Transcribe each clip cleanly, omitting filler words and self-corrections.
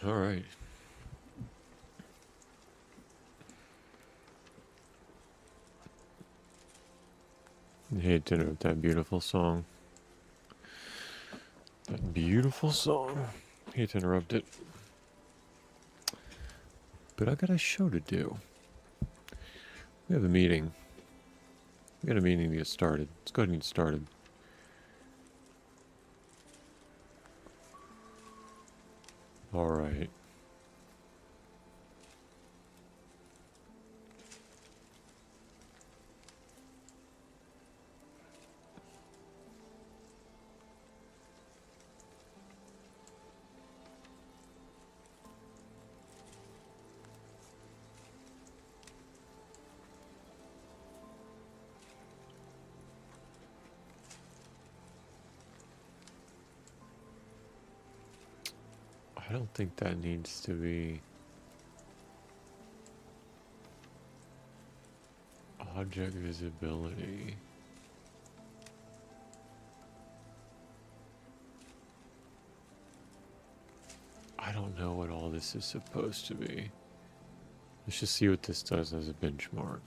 All right. Hate to interrupt that beautiful song. That beautiful song. Hate to interrupt it. But I got a show to do. We have a meeting. We got a meeting to get started. Let's go ahead and get started. All right. I don't think that needs to be object visibility. I don't know what all this is supposed to be. Let's just see what this does as a benchmark.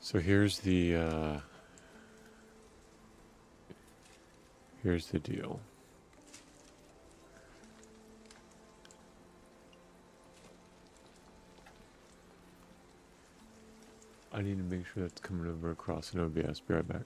So here's the deal. I need to make sure that's coming over across an OBS. Be right back.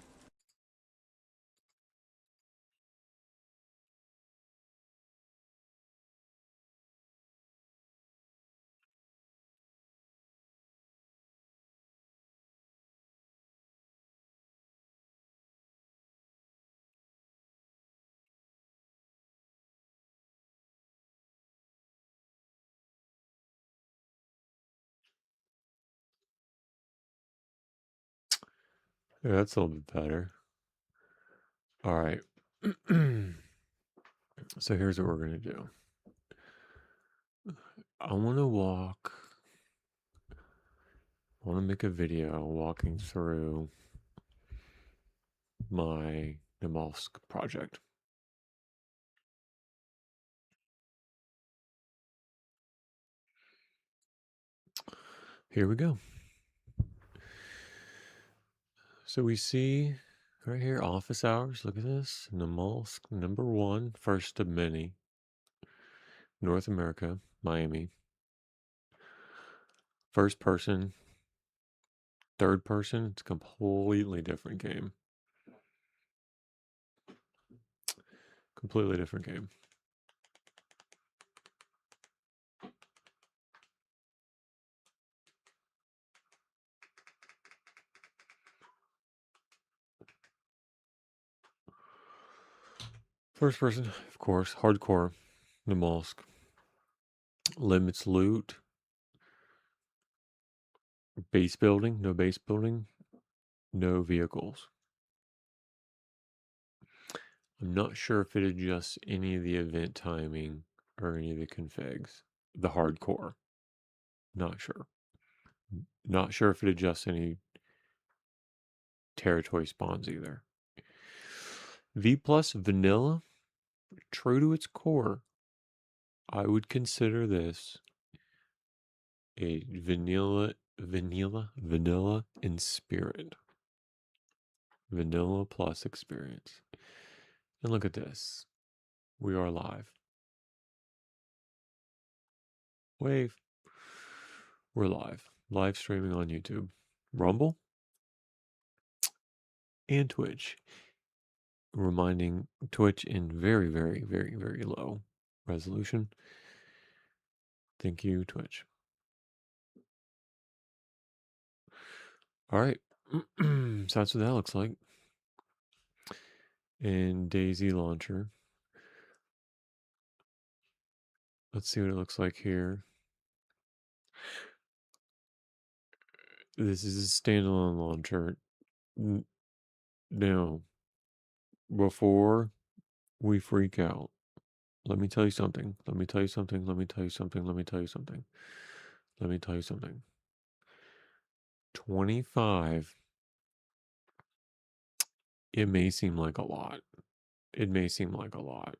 Yeah, that's a little bit better. All right. So here's what we're going to do. I want to make a video walking through my Namalsk project. Here we go. So we see right here office hours. Look at this. Namalsk, #1, first of many. North America, Miami. First person, third person, it's a completely different game. Completely different game. First person, of course, hardcore, Namalsk. Limits loot. Base building, no base building, no vehicles. I'm not sure if it adjusts any of the event timing or any of the configs. The hardcore. Not sure. Not sure if it adjusts any territory spawns either. V plus vanilla, true to its core. I would consider this a vanilla in spirit. Vanilla plus experience. And look at this. We are live. Wave. We're live. Live streaming on YouTube, Rumble, and Twitch. Reminding Twitch in very, very, very, very low resolution. Thank you, Twitch. All right. So that's what that looks like. And Daisy Launcher. Let's see what it looks like here. This is a standalone launcher. Now, before we freak out, let me tell you something. Let me tell you something. Let me tell you something. Let me tell you something. Let me tell you something. 25, it may seem like a lot. It may seem like a lot.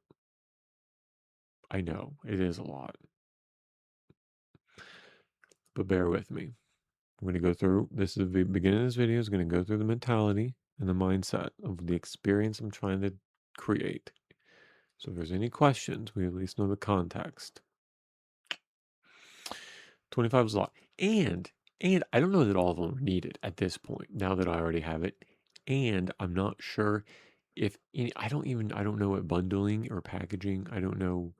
I know it is a lot. But bear with me. I'm going to go through this is the beginning of this video is going to go through the mentality and the mindset of the experience I'm trying to create. So if there's any questions, we at least know the context. 25 is a lot. And I don't know that all of them are needed at this point, now that I already have it. And I'm not sure if any, I don't know what bundling or packaging, I don't know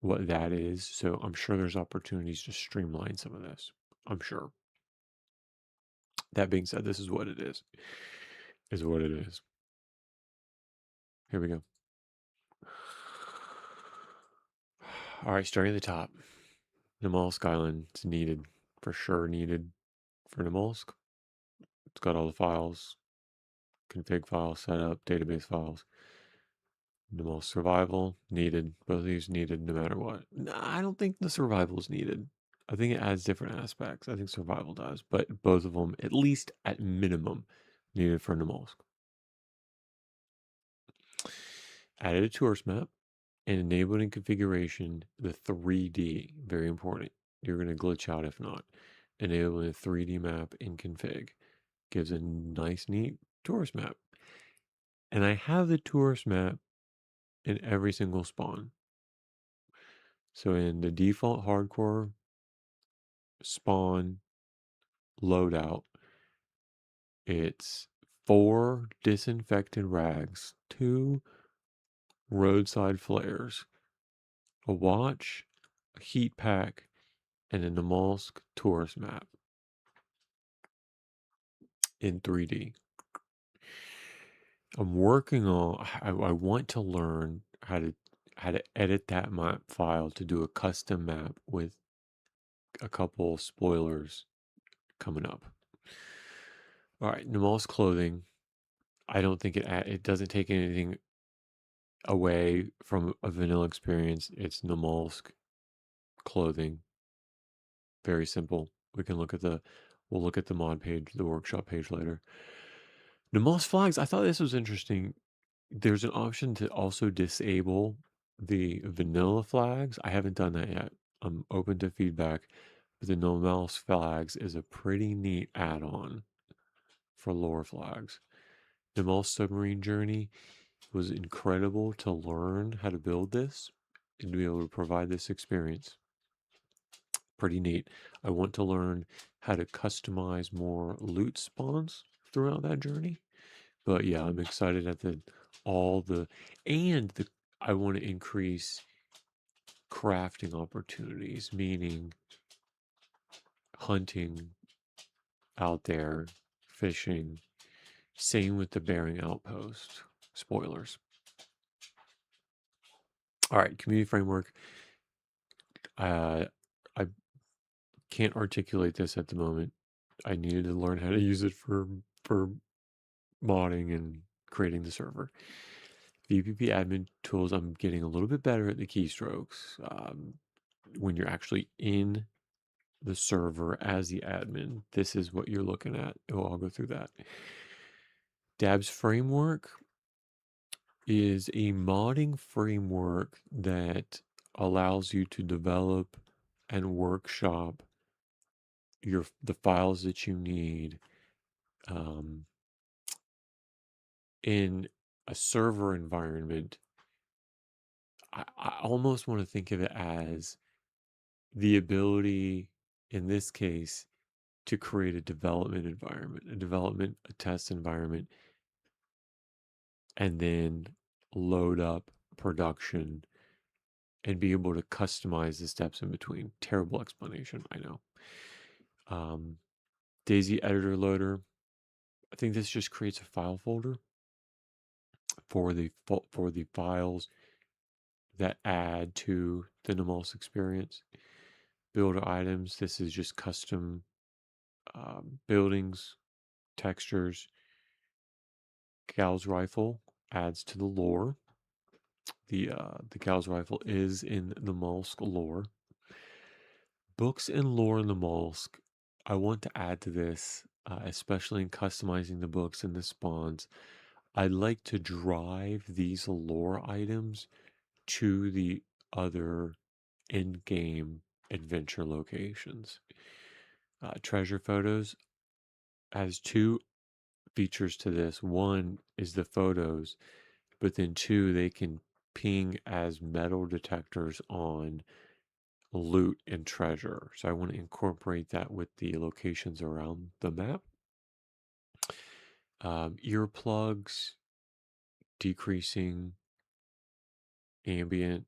what that is. So I'm sure there's opportunities to streamline some of this. I'm sure. That being said, this is what it is what it is. Here we go. All right, starting at the top. Namalsk Island is needed, for sure needed for Namalsk. It's got all the files, config files, setup, database files. Namalsk survival needed. Both of these needed no matter what. Nah, I don't think the survival is needed. I think it adds different aspects. I think survival does, but both of them, at least at minimum, needed for Namalsk. Added a tourist map and enabled in configuration the 3D. Very important. You're going to glitch out if not. Enabling a 3D map in config gives a nice, neat tourist map. And I have the tourist map in every single spawn. So in the default hardcore spawn loadout, it's 4 disinfected rags, 2 roadside flares, a watch, a heat pack, and a Namalsk tourist map in 3D. I'm working on. I want to learn how to edit that map file to do a custom map with a couple spoilers coming up. All right, Namalsk clothing. I don't think it doesn't take anything away from a vanilla experience. It's Namalsk clothing. Very simple. We'll look at the mod page, the workshop page later. Namalsk flags. I thought this was interesting. There's an option to also disable the vanilla flags. I haven't done that yet. I'm open to feedback, but the Namalsk flags is a pretty neat add-on for lore flags. Namalsk submarine journey was incredible to learn how to build this and to be able to provide this experience. Pretty neat. I want to learn how to customize more loot spawns throughout that journey. But yeah, I'm excited at all the and the I want to increase crafting opportunities, meaning hunting out there, fishing. Same with the Bering Outpost. Spoilers. All right, community framework. I can't articulate this at the moment. I needed to learn how to use it for modding and creating the server. VPP admin tools, I'm getting a little bit better at the keystrokes. When you're actually in the server as the admin, this is what you're looking at. Oh, I'll go through that. Dabs framework is a modding framework that allows you to develop and workshop the files that you need in a server environment. I almost want to think of it as the ability, in this case, to create a development environment, a test environment, and then load up production and be able to customize the steps in between. Terrible explanation, I know. Daisy editor loader. I think this just creates a file folder for the files that add to the Namalsk experience. Builder items. This is just custom buildings, textures. Gal's rifle adds to the lore. The Gal's rifle is in the Mollusk lore. Books and lore in the Mollusk. I want to add to this, especially in customizing the books and the spawns. I'd like to drive these lore items to the other in-game adventure locations. Treasure photos has two features to this. One is the photos, but then two, they can ping as metal detectors on loot and treasure. So I want to incorporate that with the locations around the map. Earplugs, decreasing ambient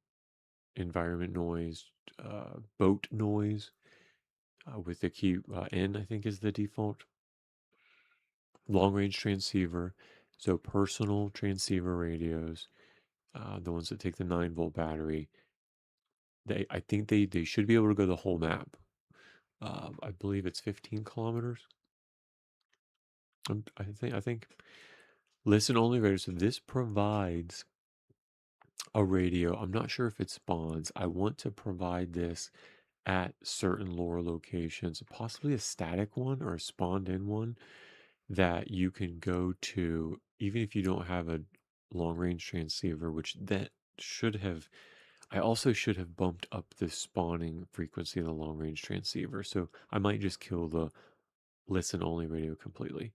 environment noise, boat noise with the key N, I think is the default. Long range transceiver, so personal transceiver radios, the ones that take the 9-volt battery. I think they should be able to go the whole map. I believe it's 15 kilometers. I think listen only radio. So this provides a radio. I'm not sure if it spawns. I want to provide this at certain lore locations, possibly a static one or a spawned in one that you can go to, even if you don't have a long range transceiver, which that should have. I also should have bumped up the spawning frequency of the long range transceiver. So I might just kill the listen only radio completely.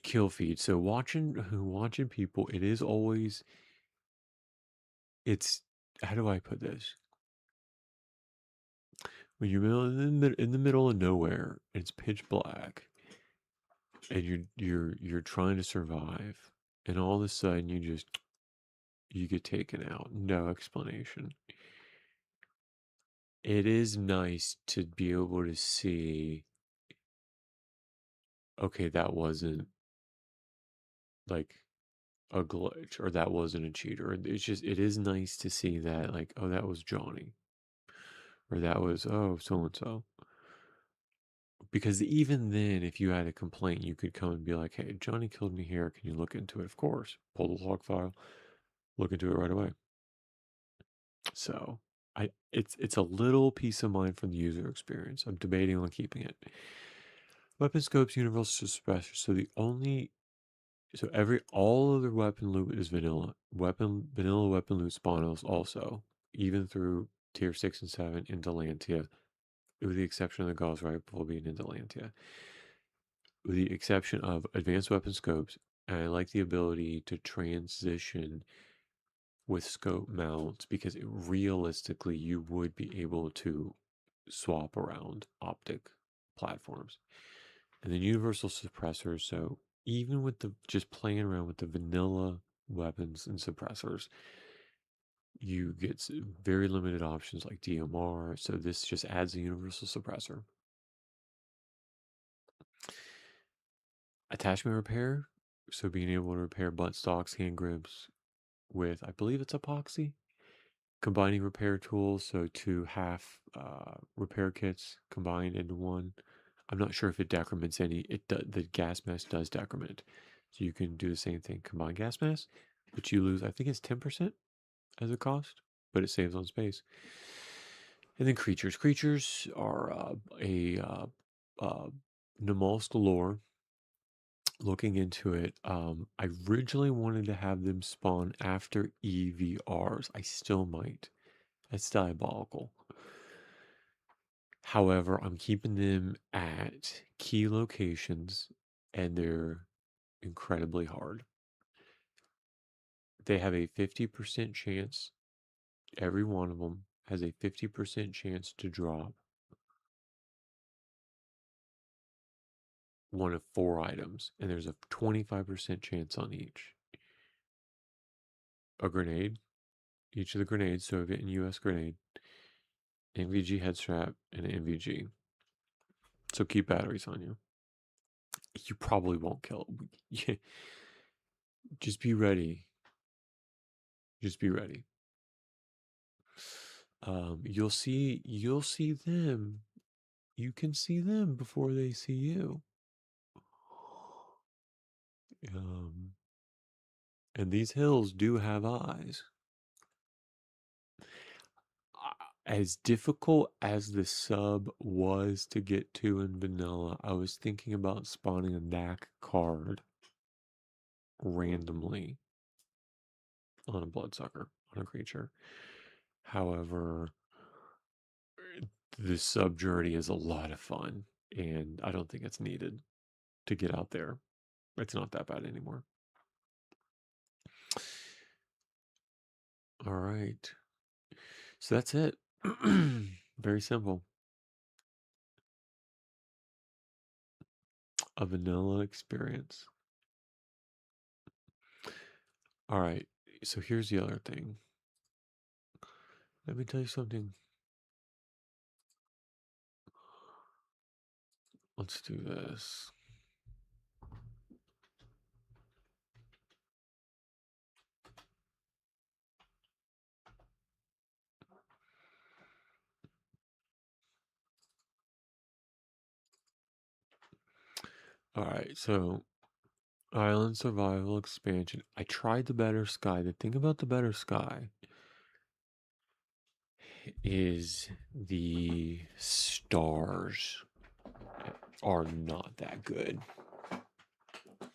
Kill feed. So watching people, it is always it's how do I put this? When you're in the middle of nowhere, it's pitch black, and you're trying to survive, and all of a sudden you get taken out. No explanation. It is nice to be able to see, okay, that wasn't like a glitch or that wasn't a cheater. It is nice to see that, like, oh, that was Johnny, or that was, oh, so and so. Because even then, if you had a complaint, you could come and be like, hey, Johnny killed me here. Can you look into it? Of course. Pull the log file, look into it right away. So it's a little peace of mind from the user experience. I'm debating on keeping it. Weapon scopes, universal suppressor. All other weapon loot is vanilla. Vanilla weapon loot spawns also, even through tier 6 and 7 in Delantia, with the exception of the Gauss rifle being in Delantia. With the exception of advanced weapon scopes, and I like the ability to transition with scope mounts because realistically you would be able to swap around optic platforms. And then universal suppressors, so even with the just playing around with the vanilla weapons and suppressors, you get very limited options like DMR, so this just adds a universal suppressor. Attachment repair, so being able to repair butt stocks, hand grips with, I believe it's epoxy. Combining repair tools, so two half repair kits combined into one. I'm not sure if it decrements any. The gas mask does decrement, so you can do the same thing. Combine gas mask, but you lose. I think it's 10% as a cost, but it saves on space. And then creatures. Creatures are Namalsk lore. Looking into it, I originally wanted to have them spawn after EVRs. I still might. That's diabolical. However, I'm keeping them at key locations and they're incredibly hard. They have a 50% chance, every one of them has a 50% chance to drop one of 4 items, and there's a 25% chance on each. A grenade, each of the grenades, Soviet and US grenade, NVG head strap, and an NVG. So keep batteries on you. You probably won't kill. Just be ready. Just be ready. You'll see them. You can see them before they see you. Um, and these hills do have eyes. As difficult as the sub was to get to in vanilla, I was thinking about spawning a knack card randomly on a bloodsucker, on a creature. However, the sub journey is a lot of fun, and I don't think it's needed to get out there. It's not that bad anymore. All right. So that's it. Very simple. A vanilla experience. All right. So here's the other thing. Let me tell you something. Let's do this. All right. So island survival expansion. I tried the better sky. The thing about the better sky is the stars are not that good.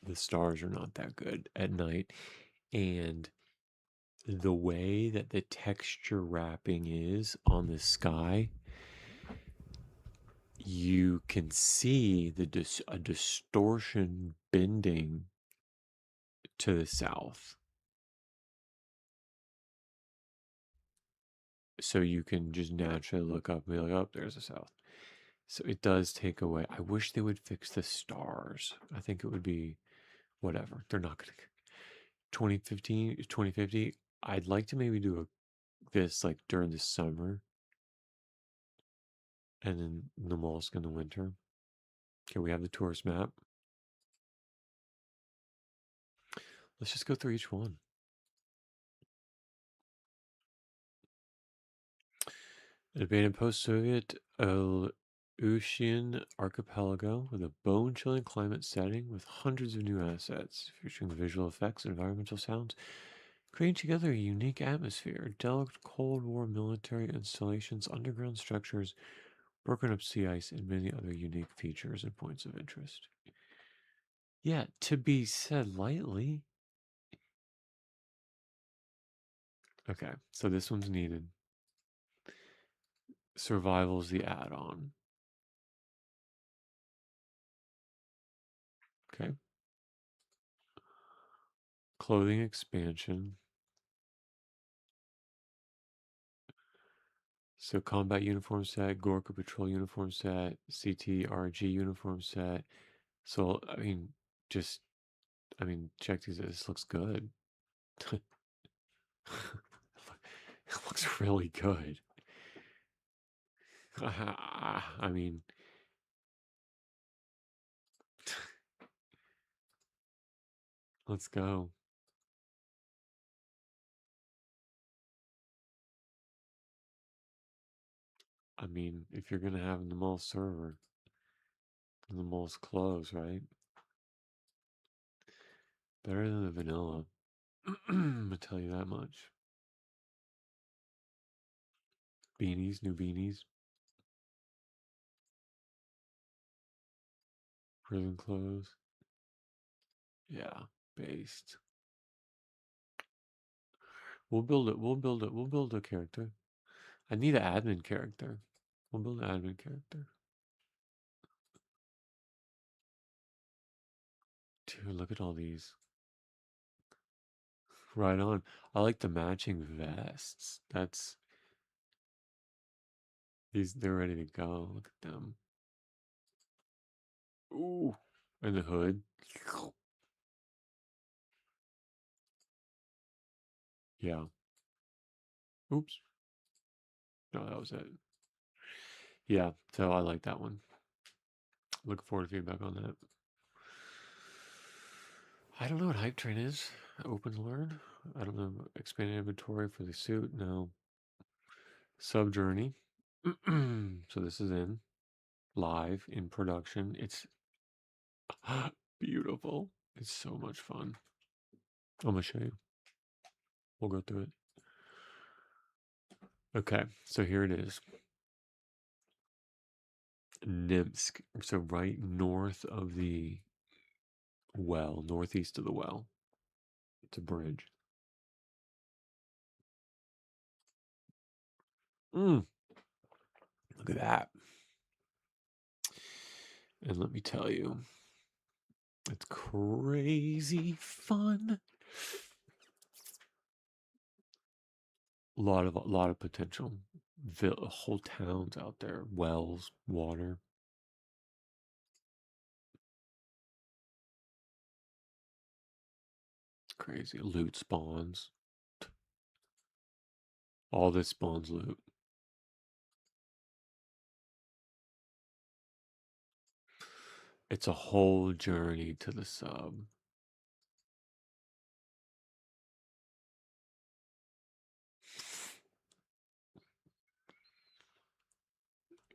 The stars are not that good at night. And the way that the texture wrapping is on the sky, you can see a distortion bending to the south. So you can just naturally look up and be like, oh, there's the south. So it does take away. I wish they would fix the stars. I think it would be whatever. They're not going to. 2015, 2050. I'd like to maybe do this like during the summer and then the mollusk in the winter. Okay, we have the tourist map. Let's just go through each one. An abandoned post-Soviet Aleutian archipelago with a bone-chilling climate setting with hundreds of new assets featuring visual effects and environmental sounds, creating together a unique atmosphere. Delicate Cold War military installations, underground structures, broken up sea ice, and many other unique features and points of interest. Yeah, to be said lightly. Okay, so this one's needed. Survival's the add-on. Okay. Clothing expansion. So combat uniform set, Gorka patrol uniform set, CTRG uniform set. So I mean, just check these. This looks good. It looks really good. I mean, let's go. I mean, if you're gonna have the most server, the most clothes, right? Better than the vanilla. I'm gonna tell you that much. Beanies, new beanies, prison clothes. Yeah, based. We'll build it. We'll build it. We'll build a character. I need an admin character. We'll build an admin character. Dude, look at all these. Right on. I like the matching vests. They're ready to go. Look at them. Ooh. And the hood. Yeah. Oops. No, that was it. Yeah, so I like that one. Looking forward to feedback on that. I don't know what Hype Train is. Open to learn. I don't know. Expanded inventory for the suit. No. Sub Journey. So this is in live in production. It's beautiful. It's so much fun. I'm gonna show you. We'll go through it. Okay, so here it is. Nimsk. So right north of the well, northeast of the well. It's a bridge. Look at that. And let me tell you, it's crazy fun. A lot of potential. Whole towns out there, wells, water. Crazy. Loot spawns. All this spawns loot. It's a whole journey to the sub.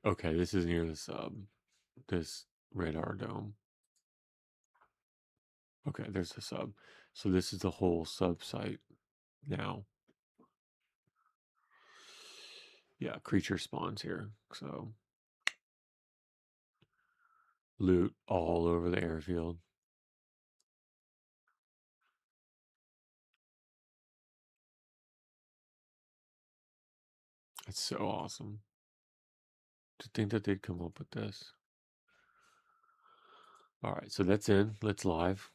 Okay, this is near the sub. This radar dome. Okay, there's the sub. So this is the whole sub site now. Yeah, creature spawns here. So loot all over the airfield. It's so awesome. To think that they'd come up with this. All right, so that's in. Let's live.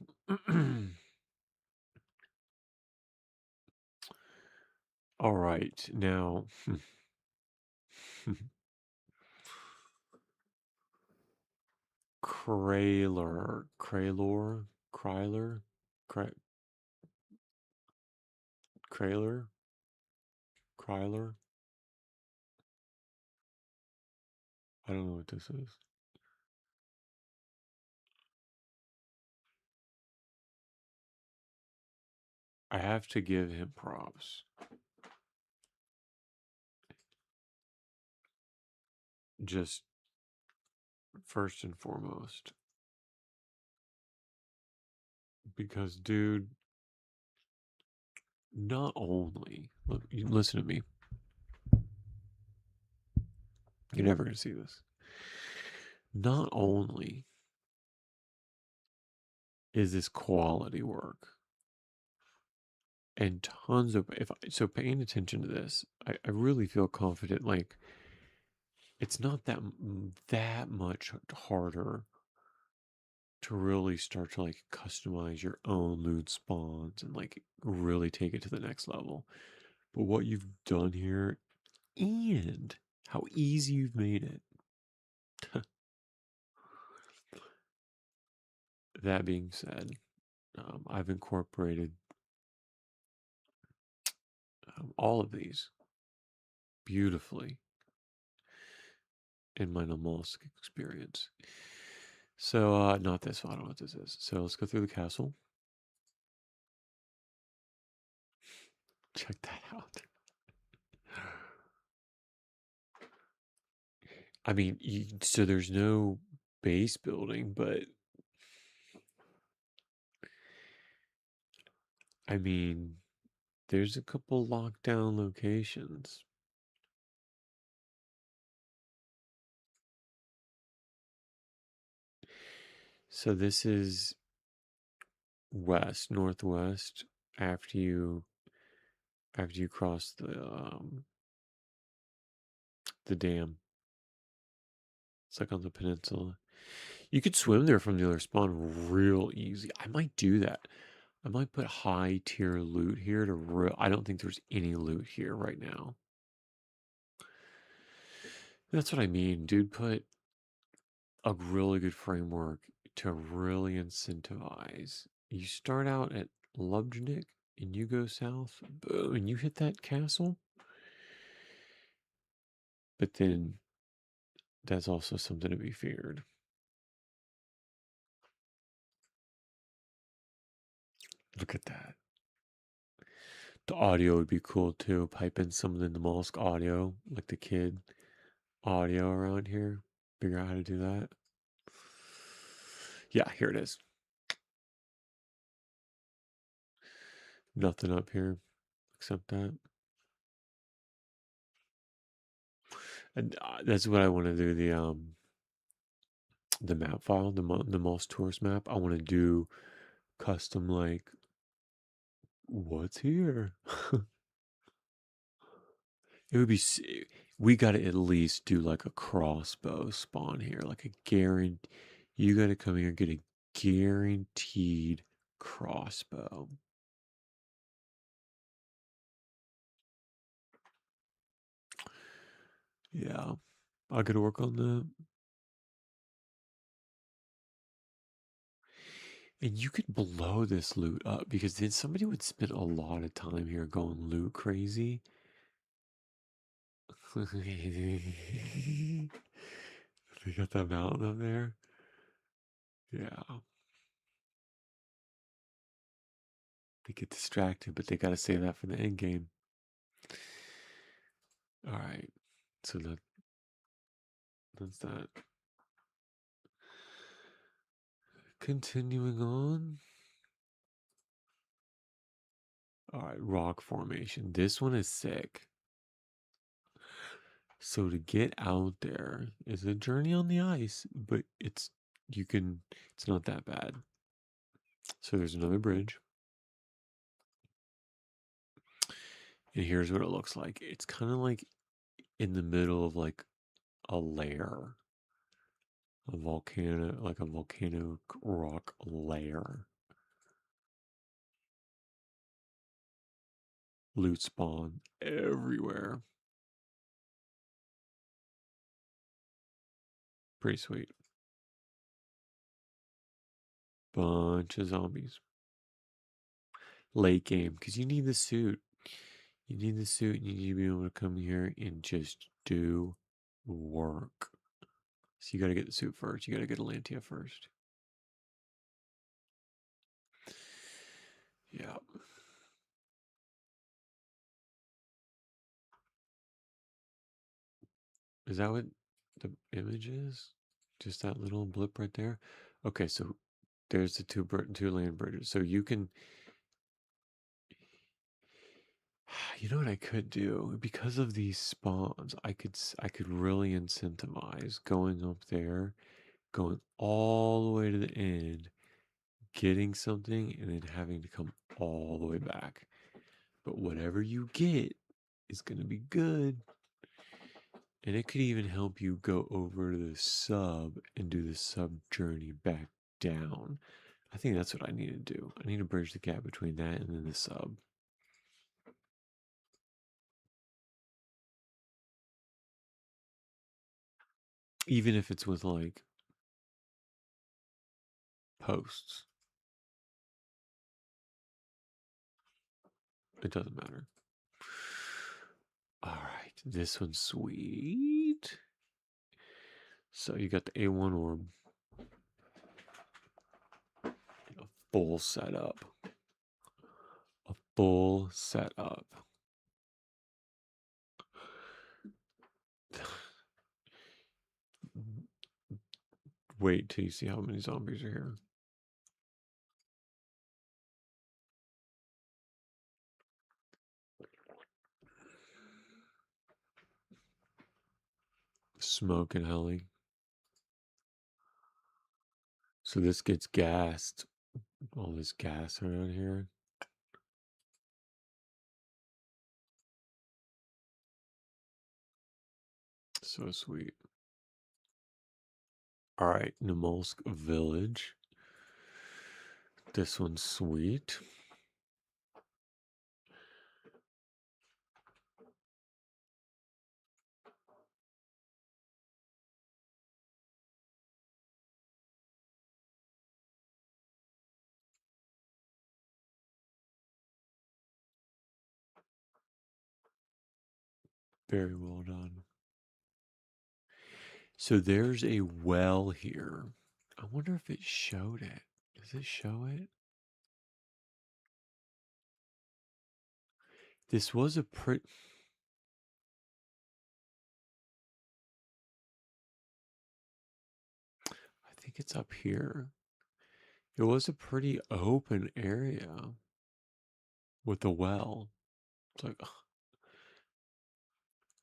All right, now. Kraler, Kra- Kraler, Kryler. I don't know what this is. I have to give him props. Just first and foremost. Because, dude, not only, look, you listen to me. You're never going to see this. Not only is this quality work and tons of, so paying attention to this, I really feel confident. Like, it's not that much harder to really start to like customize your own loot spawns and like really take it to the next level. But what you've done here and how easy you've made it. That being said, I've incorporated all of these beautifully in my Namalsk experience. So, not this one, I don't know what this is. So, let's go through the castle. Check that out. I mean, so there's no base building, but I mean, there's a couple lockdown locations. So this is northwest after you cross the dam. It's like on the peninsula. You could swim there from the other spawn real easy. I might do that. I might put high tier loot here I don't think there's any loot here right now. That's what I mean, dude. Put a really good framework to really incentivize. You start out at Lubjnik and you go south, boom, and you hit that castle. But then that's also something to be feared. Look at that. The audio would be cool too. Pipe in some of the Mollusk audio, like the kid audio around here. Figure out how to do that. Yeah, here it is. Nothing up here except that. And that's what I want to do. The map file, the Moss Tourist map. I want to do custom like what's here. It would be. We got to at least do like a crossbow spawn here, like a guarantee. You got to come here and get a guaranteed crossbow. Yeah, I got to work on that. And you could blow this loot up because then somebody would spend a lot of time here going loot crazy. They got that mountain up there. Yeah. They get distracted, but they got to save that for the end game. All right. So that's that. Continuing on. All right, rock formation. This one is sick. So to get out there is a journey on the ice, but it's not that bad. So there's another bridge. And here's what it looks like. It's kind of like in the middle of like a layer, like a volcano rock layer. Loot spawn everywhere. Pretty sweet. Bunch of zombies. Late game, because you need the suit. You need the suit and you need to be able to come here and just do work. So you gotta get the suit first. You gotta get Atlantia first. Yeah. Is that what the image is? Just that little blip right there? Okay, so there's the two land bridges. So you can, you know what I could do? Because of these spawns, I could really incentivize going up there, going all the way to the end, getting something, and then having to come all the way back. But whatever you get is gonna be good. And it could even help you go over to the sub and do the sub journey back down. I think that's what I need to do. I need to bridge the gap between that and then the sub. Even if it's with like posts, it doesn't matter. All right, this one's sweet. So you got the A1 orb, a full setup, a full setup. Wait till you see how many zombies are here. Smoke and Helly. So this gets gassed. All this gas around here. So sweet. All right, Namolsk Village. This one's sweet. Very well done. So there's a well here. I wonder if it showed it. Does it show it? This was a pretty. I think it's up here. It was a pretty open area with a well. It's like, ugh,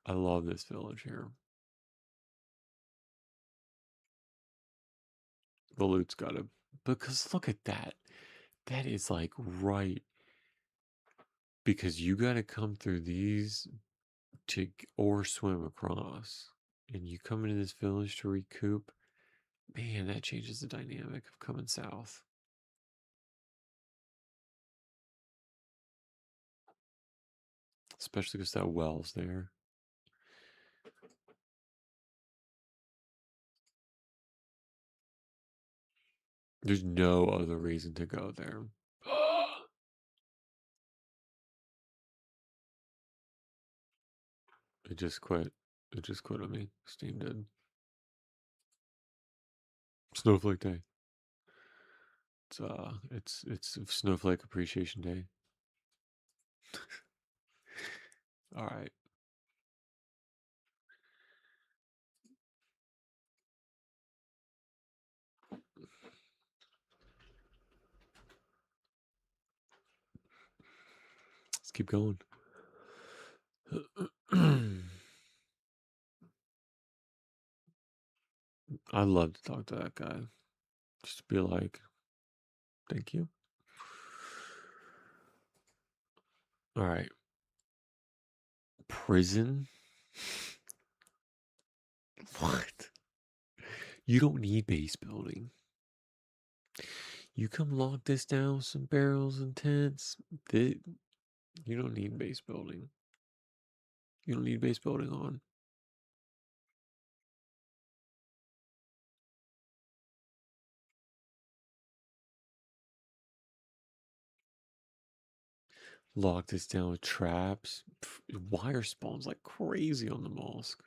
I love this village here. The loot's got to, because look at that. That is like right, because you got to come through these to or swim across, and you come into this village to recoup. Man, that changes the dynamic of coming south. Especially because that well's there. There's no other reason to go there. It just quit. It just quit on me. Steam did. Snowflake Day. It's Snowflake Appreciation Day. All right. Let's keep going. I'd love to talk to that guy. Just to be like, thank you. All right. Prison? What? You don't need base building. You come lock this down with some barrels and tents. You don't need base building. You don't need base building on. Lock this down with traps. Wire spawns like crazy on the mosque.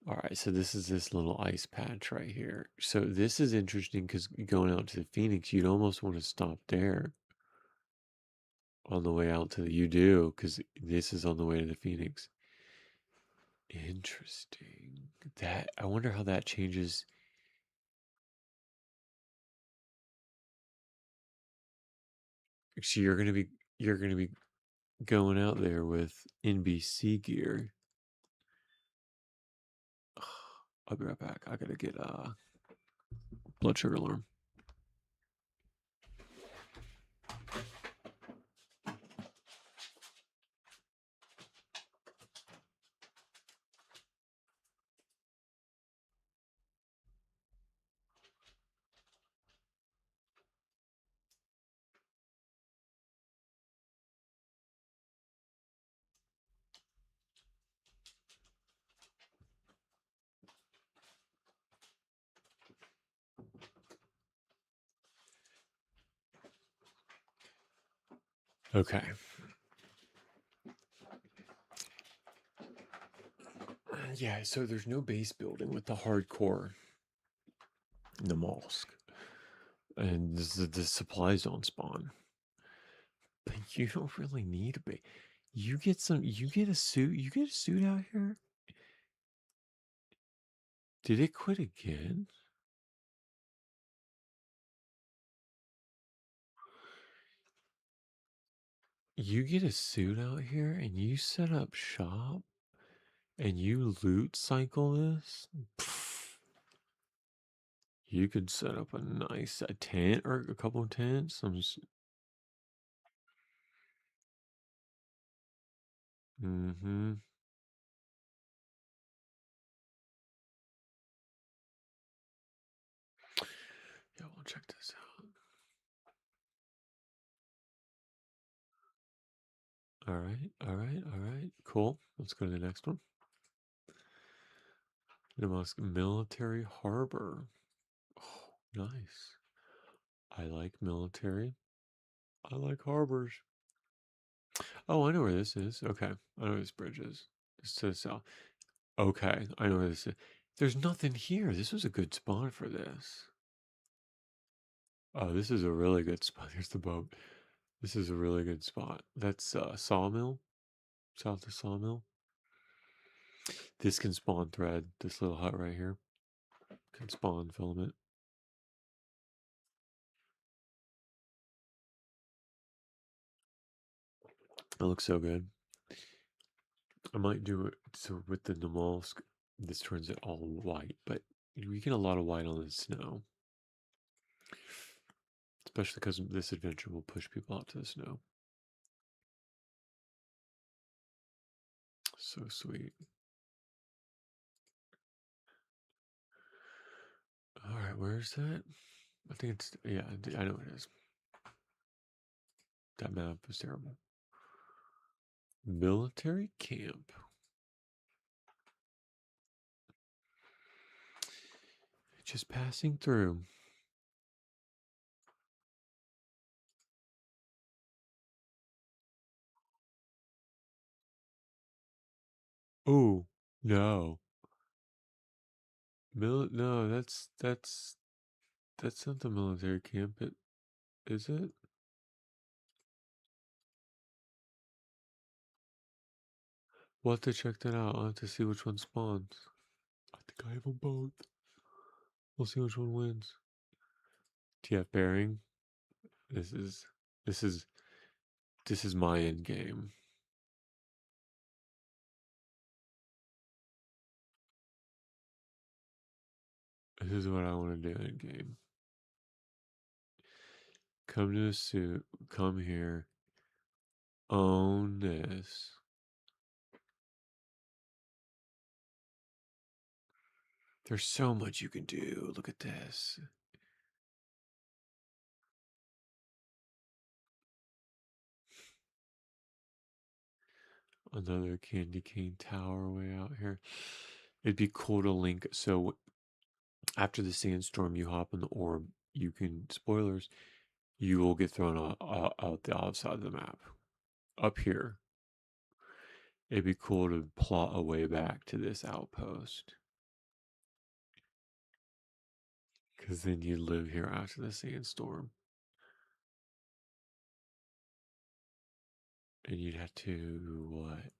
All right, so this is this little ice patch right here. So this is interesting because going out to the Phoenix, you'd almost want to stop there on the way out to the. You do, because this is on the way to the Phoenix. Interesting. That I wonder how that changes. So you're gonna be going out there with NBC gear. I'll be right back. I gotta get blood sugar alarm. Okay. Yeah, so there's no base building with the hardcore in the mosque. And the supplies don't spawn. But you don't really need a base. You get a suit out here? Did it quit again? You get a suit out here and you set up shop and you loot cycle this? Pff, you could set up a tent or a couple of tents. Mm-hmm. Yeah, we'll check this out. All right, all right, all right. Cool. Let's go to the next one. The most military harbor. Oh, nice. I like military. I like harbors. Oh, I know where this is. Okay. I know where this bridge is. It's to the south. Okay. I know where this is. There's nothing here. This was a good spawn for this. Oh, this is a really good spot. Here's the boat. This is a really good spot. That's Sawmill, south of Sawmill. This can spawn thread. This little hut right here can spawn filament. It looks so good. I might do it so with the Namalsk. This turns it all white, but we get a lot of white on the snow, especially because this adventure will push people out to the snow. So sweet. All right, where is that? I think it's, yeah, I know it is. That map is terrible. Military camp. Just passing through. Oh, no. No, that's not the military camp, is it? We'll have to check that out. I'll have to see which one spawns. I think I have them both. We'll see which one wins. TF bearing. This is this is this is my end game. This is what I want to do in game. Come to the suit. Come here. Own this. There's so much you can do. Look at this. Another candy cane tower way out here. It'd be cool to link. So after the sandstorm, you hop in the orb. You can, spoilers, you will get thrown out the outside of the map. Up here, it'd be cool to plot a way back to this outpost. Because then you live here after the sandstorm. And you'd have to, what?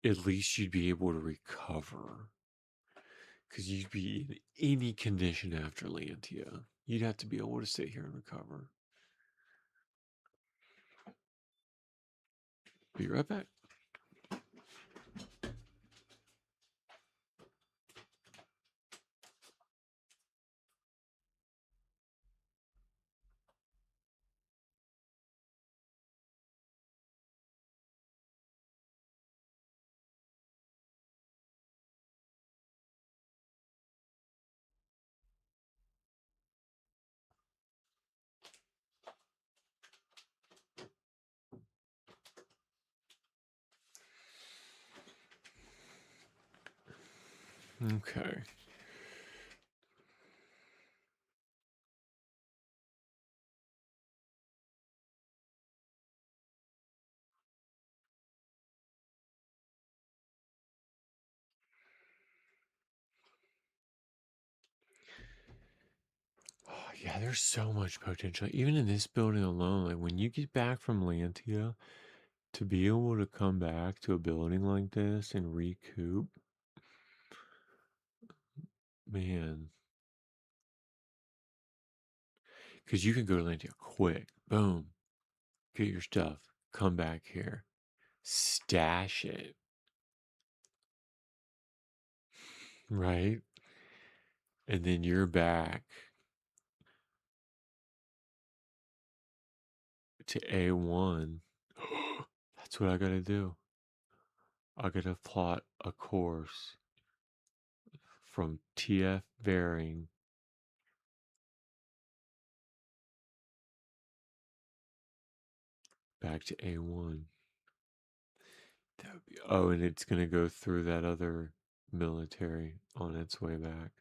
At least you'd be able to recover. Because you'd be in any condition after Lantia. You'd have to be able to sit here and recover. Be right back. Okay. Oh, yeah, there's so much potential. Even in this building alone, like when you get back from Lantia, to be able to come back to a building like this and recoup, man. Because you can go to Lantia quick. Boom. Get your stuff. Come back here. Stash it. Right? And then you're back to A1. That's what I gotta do. I gotta plot a course from TF bearing back to A1. That would be, oh, and it's gonna go through that other military on its way back.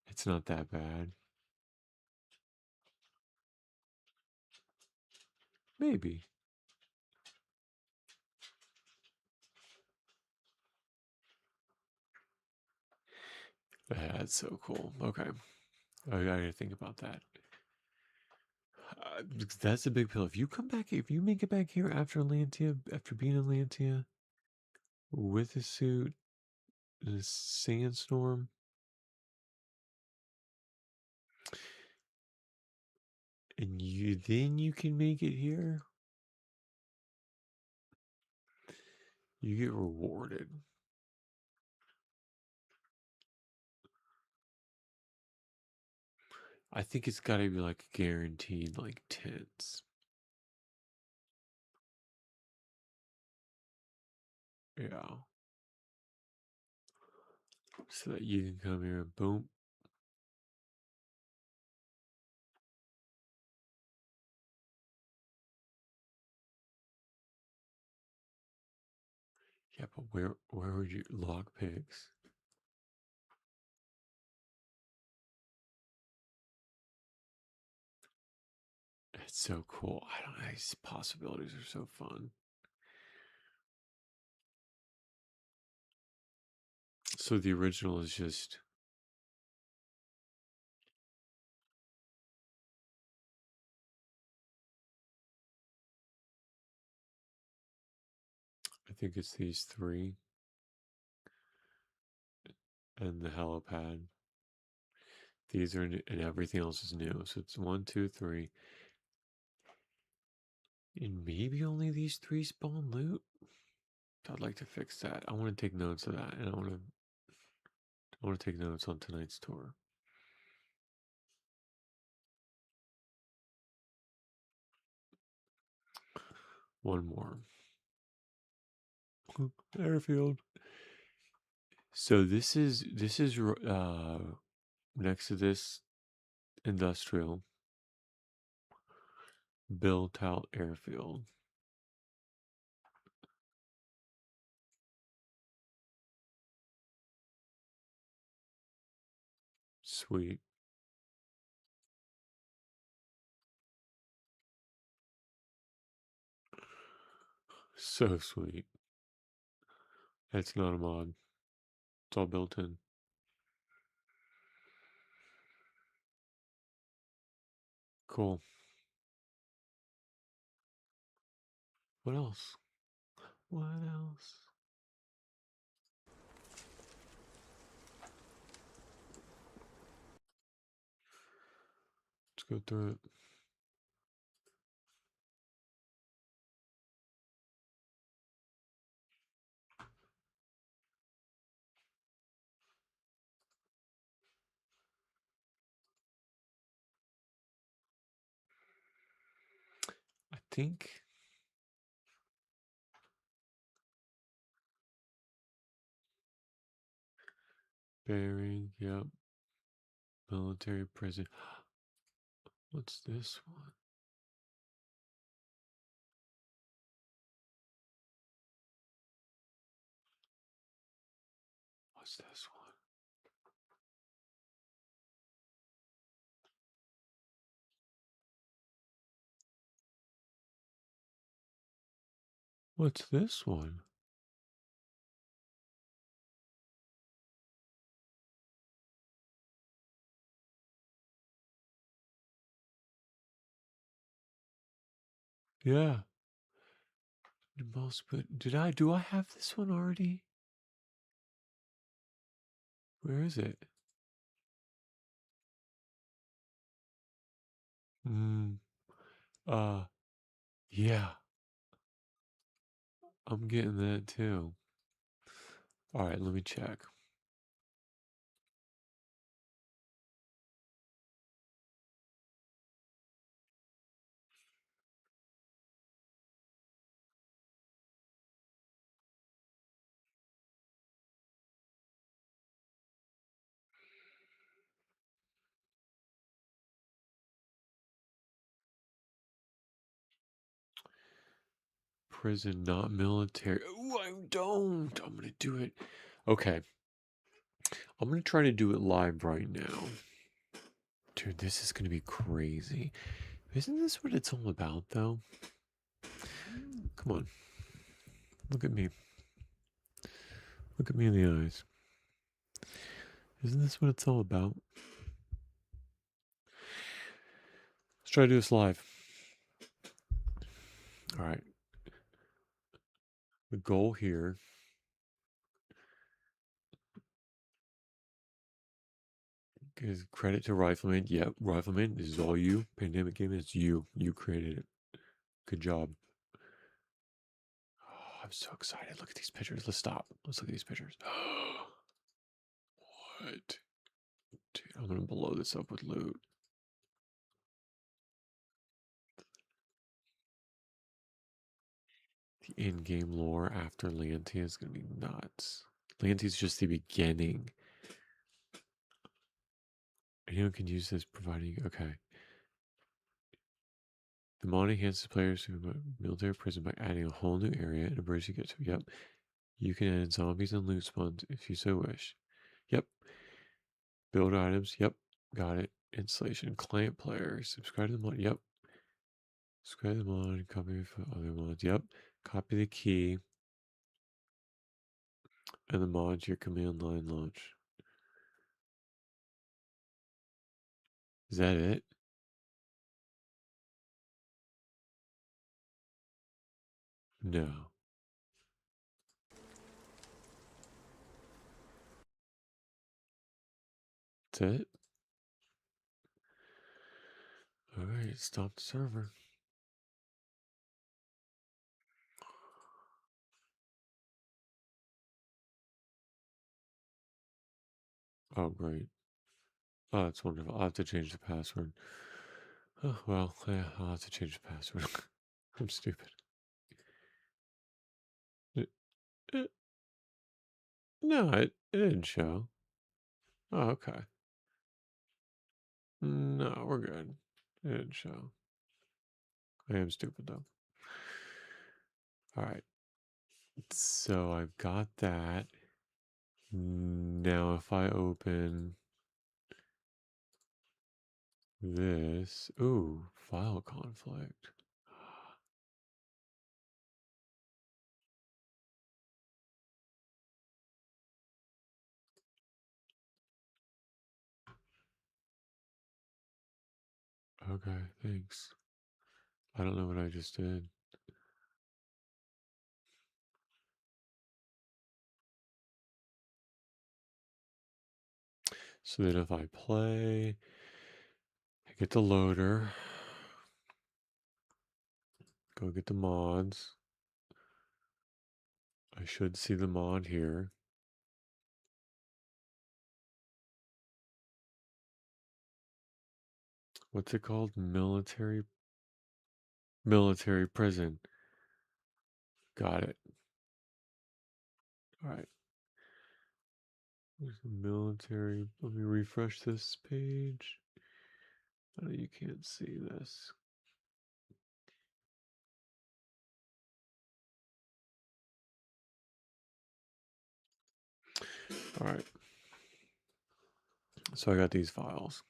It's not that bad. Maybe. That's so cool. Okay. I gotta think about that. Because that's a big pill. If you come back, if you make it back here after Atlantia, after being in Atlantia with a suit in a sandstorm, and you can make it here, you get rewarded. I think it's gotta be like guaranteed like tens. Yeah. So that you can come here and boom. Yeah, but where would you log pigs? It's so cool. I don't know. These possibilities are so fun. So the original is just I think it's these three and the helipad. These are and everything else is new. So it's one, two, three. And maybe only these three spawn loot. I'd like to fix that. I want to take notes of that, and I want to take notes on tonight's tour. One more. Airfield. So this is next to this industrial built out airfield. Sweet. So sweet. That's not a mod. It's all built in. Cool. What else? What else? Let's go through it. I think bearing, yep. Military prison. What's this one? What's this one? What's this one? Yeah. Most, but do I have this one already? Where is it? Hmm. Uh, yeah. I'm getting that too. All right, let me check. Prison, not military. Oh, I don't. I'm gonna do it. Okay. I'm gonna try to do it live right now. Dude, this is gonna be crazy. Isn't this what it's all about, though? Come on. Look at me. Look at me in the eyes. Isn't this what it's all about? Let's try to do this live. All right. The goal here is credit to Rifleman. Yep, Rifleman, this is all you. Pandemic Game, it's you. You created it. Good job. Oh, I'm so excited. Look at these pictures. Let's stop. Let's look at these pictures. What? Dude, I'm going to blow this up with loot. The in-game lore after Lantia is going to be nuts. Lantia's just the beginning. Anyone can use this providing... Okay. The mod enhances players to military prison by adding a whole new area and a bridge to get to. Yep. You can add zombies and loot spawns if you so wish. Yep. Build items. Yep. Got it. Installation. Client player. Subscribe to the mod. Yep. Subscribe to the mod. Copy for other mods. Yep. Copy the key. And the mod to your command line launch. Is that it? No. That's it? Alright, stop the server. Oh, great. Oh, that's wonderful. I'll have to change the password. Oh, well, yeah, I'll have to change the password. I'm stupid. It, it, no, it didn't show. Oh, okay. No, we're good. It didn't show. I am stupid, though. Alright. So I've got that. Now, if I open this... Ooh, file conflict. Okay, thanks. I don't know what I just did. So then if I play, I get the loader, go get the mods. I should see the mod here. What's it called? Military prison. Got it. All right. There's the military. Let me refresh this page. Oh, you can't see this. All right. So I got these files.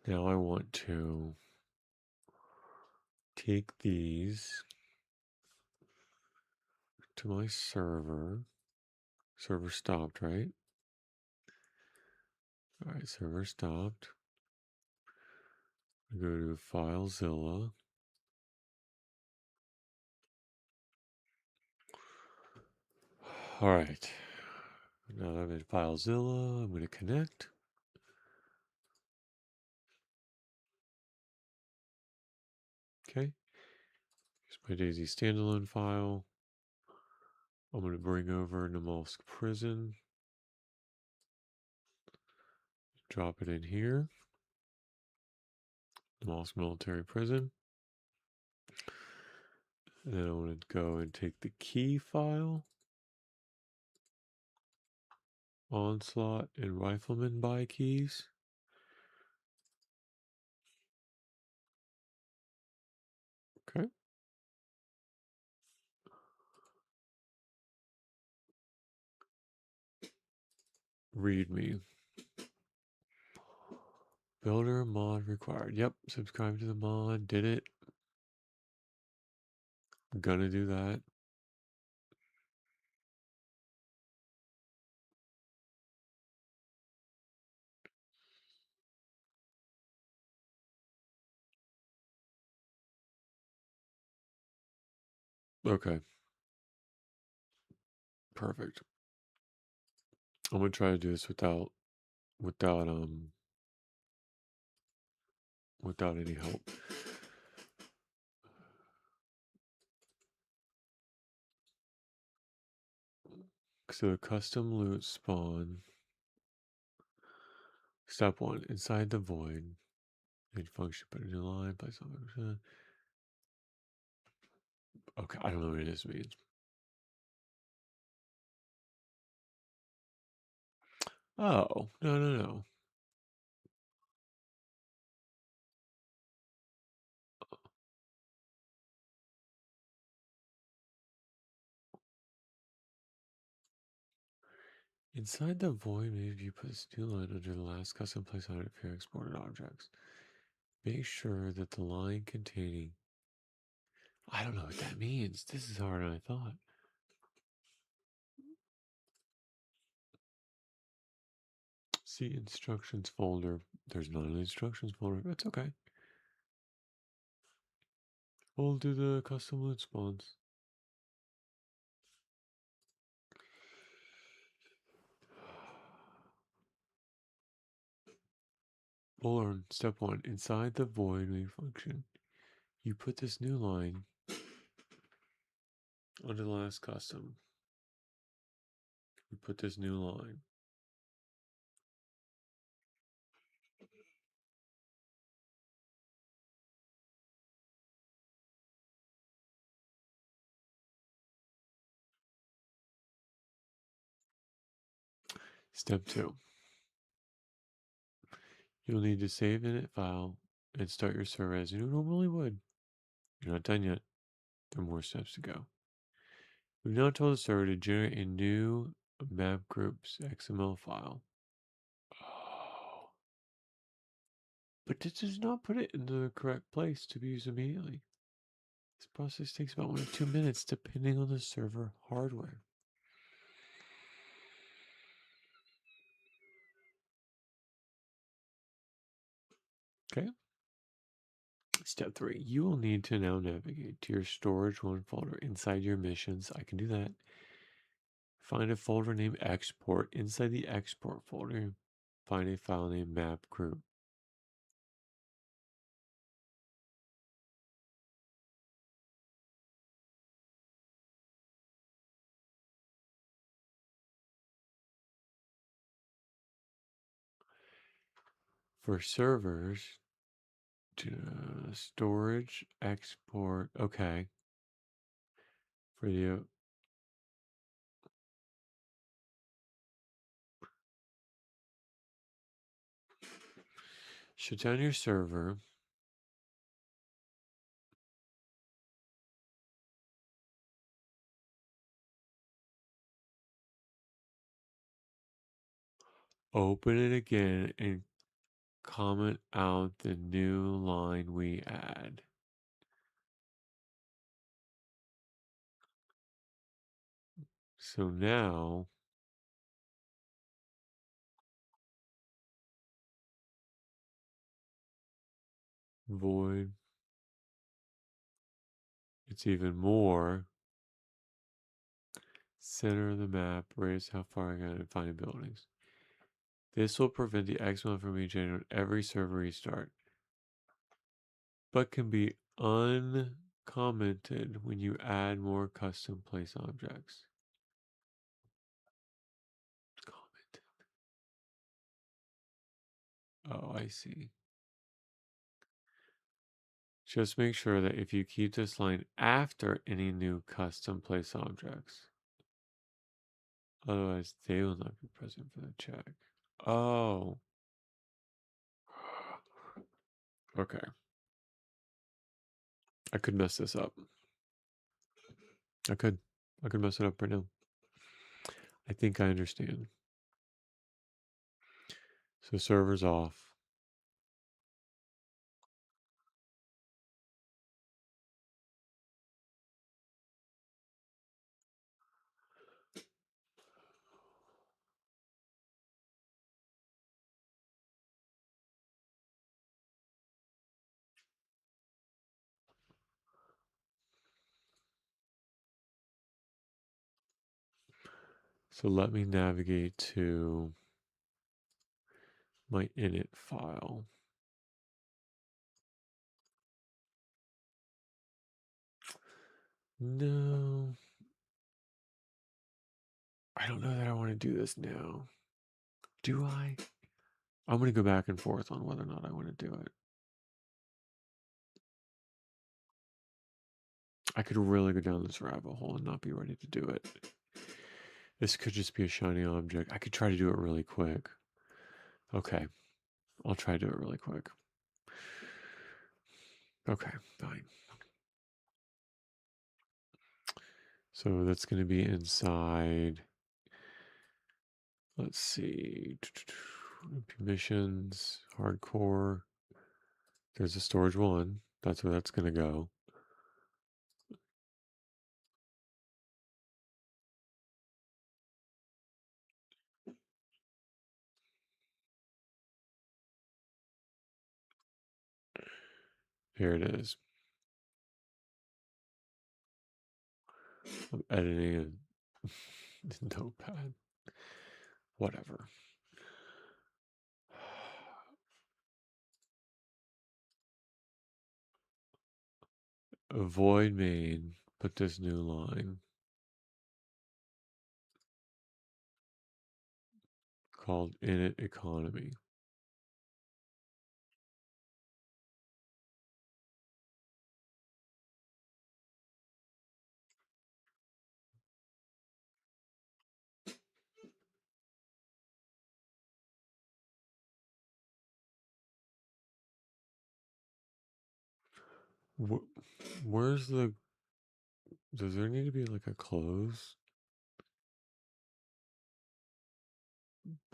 Now I want to take these to my server. Server stopped, right? All right, server stopped. I go to FileZilla. All right. Now I'm in FileZilla. I'm going to connect. Okay. Here's my Daisy standalone file. I'm going to bring over Namalsk Prison. Drop it in here. Namalsk Military Prison. And then I want to go and take the key file. Onslaught and Rifleman buy keys. Okay. Read me. Builder mod required. Yep, subscribe to the mod. Did it. Gonna do that. Okay, perfect. I'm gonna try to do this without without any help. So the custom loot spawn. Step one, inside the void. Main function, put a new line, place on. Okay, I don't know what this means. Oh, no, no, no. Inside the void, maybe you put this new line under the last custom place on it if you're exported objects. Make sure that the line containing. I don't know what that means. This is harder than I thought. See instructions folder. There's not an instructions folder. That's okay. We'll do the custom loot spawns. We'll learn step one. Inside the void main function, you put this new line under the last custom. You put this new line. Step two. You'll need to save init file and start your server as you normally would. You're not done yet. There are more steps to go. We've now told the server to generate a new map groups XML file. Oh. But this does not put it in the correct place to be used immediately. This process takes about 1 to 2 minutes depending on the server hardware. Okay. Step 3. You will need to now navigate to your storage 1 folder inside your missions. I can do that. Find a folder named export. Inside the export folder, find a file named map group. For servers, to storage export. Okay. For the shut down your server. Open it again and comment out the new line we add. So now void, it's even more. Center of the map, radius how far I got to find buildings. This will prevent the XML from being generated on every server restart, but can be uncommented when you add more custom place objects. Commented. Oh, I see. Just make sure that if you keep this line after any new custom place objects, otherwise they will not be present for the check. Oh. Okay. I could mess this up. I could. I could mess it up right now. I think I understand. So server's off. So let me navigate to my init file. No, I don't know that I want to do this now. Do I? I'm going to go back and forth on whether or not I want to do it. I could really go down this rabbit hole and not be ready to do it. This could just be a shiny object. I could try to do it really quick. Okay, I'll try to do it really quick. Okay, fine. So that's going to be inside. Let's see. Missions, hardcore. There's a storage one. That's where that's going to go. Here it is. I'm editing a notepad. Whatever. Avoid main. Put this new line called init economy. Where's the? Does there need to be like a close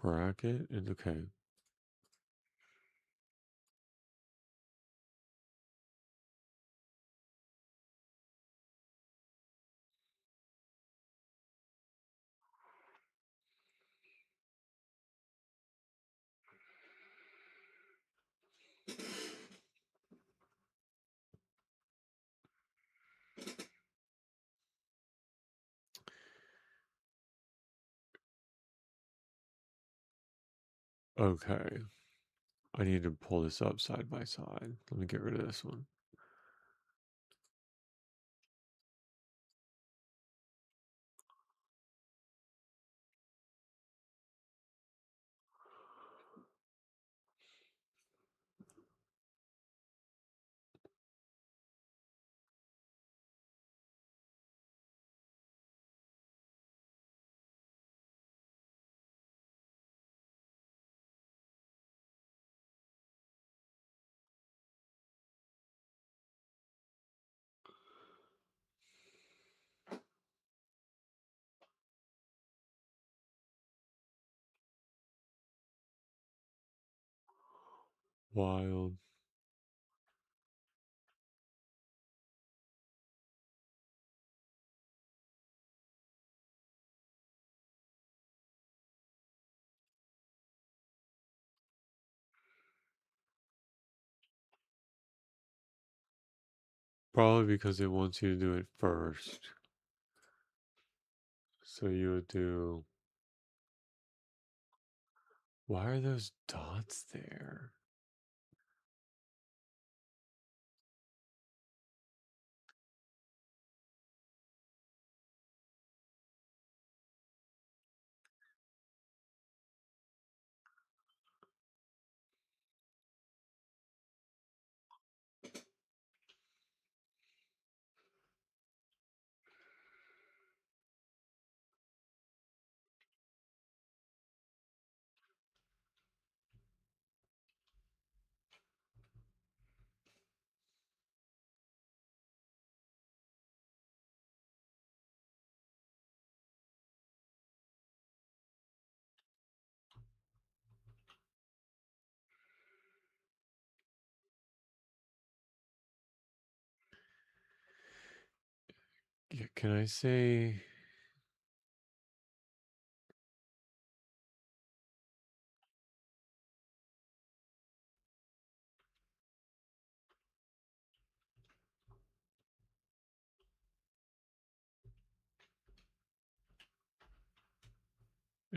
bracket? And okay. Okay. I need to pull this up side by side. Let me get rid of this one. Wild. Probably because it wants you to do it first. So you would do. Why are those dots there? Can I say?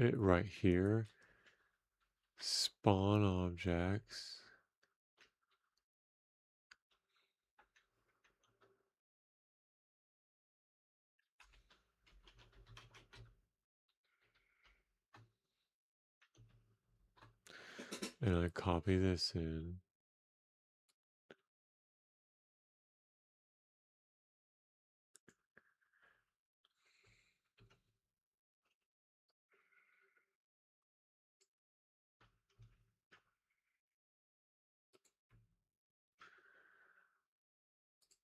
it right here. Spawn objects. And I copy this in.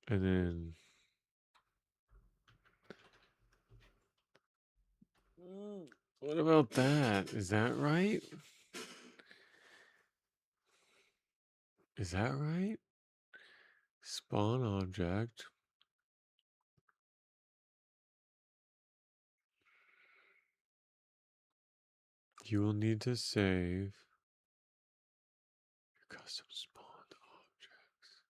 And then what about that? Is that right? Is that right? Spawn object. You will need to save your custom spawned objects.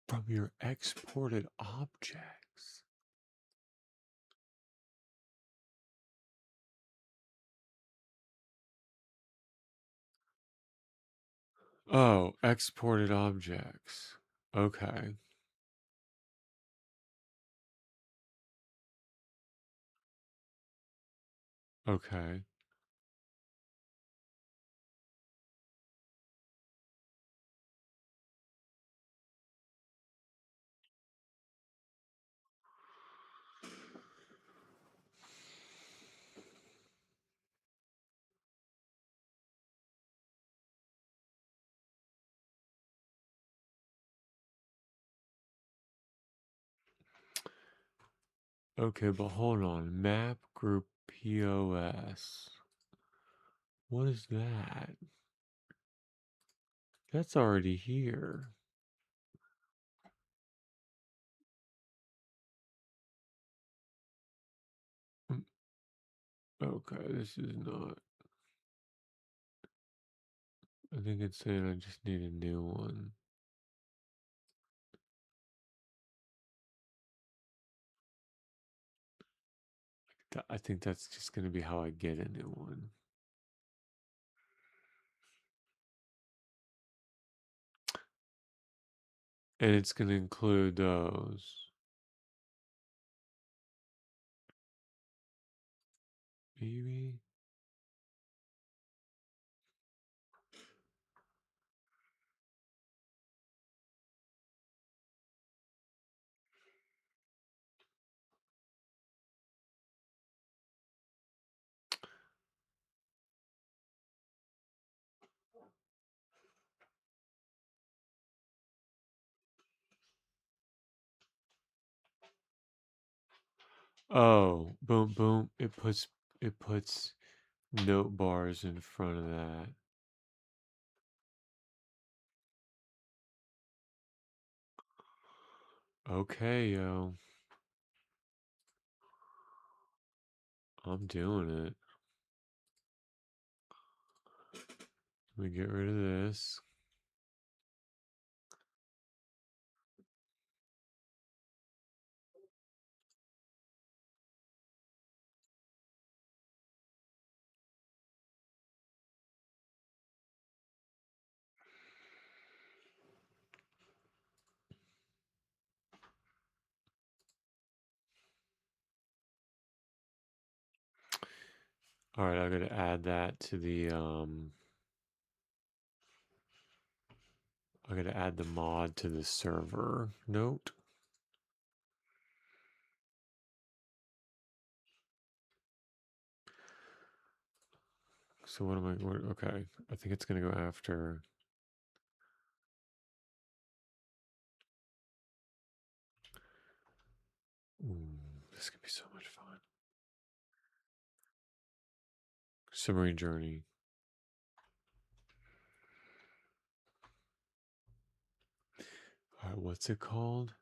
From your exported objects. Oh, exported objects. Okay. Okay. Okay, but hold on. Map group POS. What is that? That's already here. Mm, okay, this is not. I think it's saying I just need a new one. I think that's just going to be how I get a new one. And it's going to include those. Maybe. Oh, boom, boom. It puts note bars in front of that. Okay, yo. I'm doing it. Let me get rid of this. All right, I gotta add that to the I gotta add the mod to the server note. So what am I? Okay, I think it's gonna go after. Ooh, this could be so much fun. Submarine journey. All right, what's it called?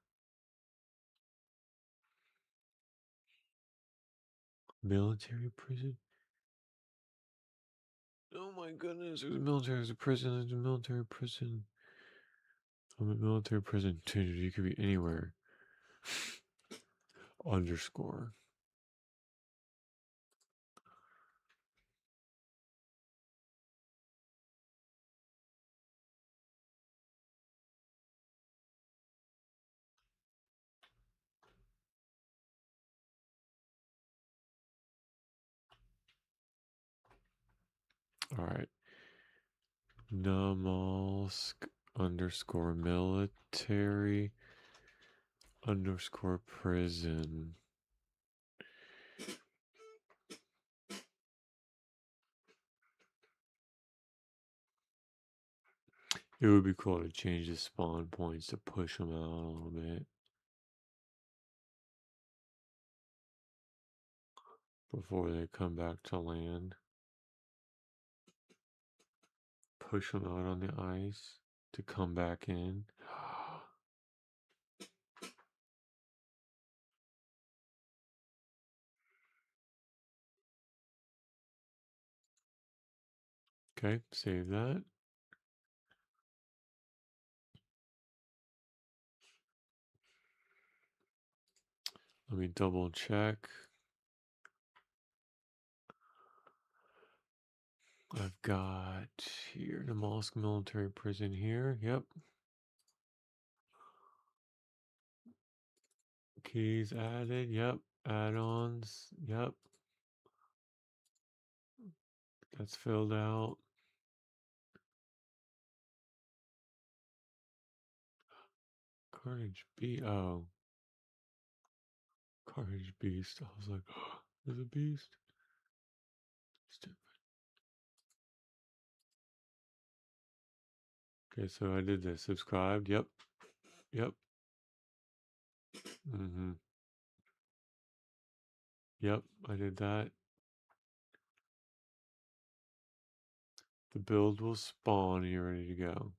Military prison? Oh my goodness, there's a military, there's a prison, there's a military prison. I'm a military prison. Dude, you could be anywhere. Underscore. All right. Namalsk underscore military underscore prison. It would be cool to change the spawn points to push them out a little bit before they come back to land. Push them out on the ice to come back in. Okay, save that. Let me double check. I've got here the Mosque military prison here. Yep. Keys added. Yep. Add-ons. Yep. That's filled out. Carnage B. Oh. Carnage Beast. I was like, oh, there's a beast. Stupid. Okay, so I did this. Subscribed. Yep. Yep. Mm-hmm. Yep, I did that. The build will spawn and you're ready to go.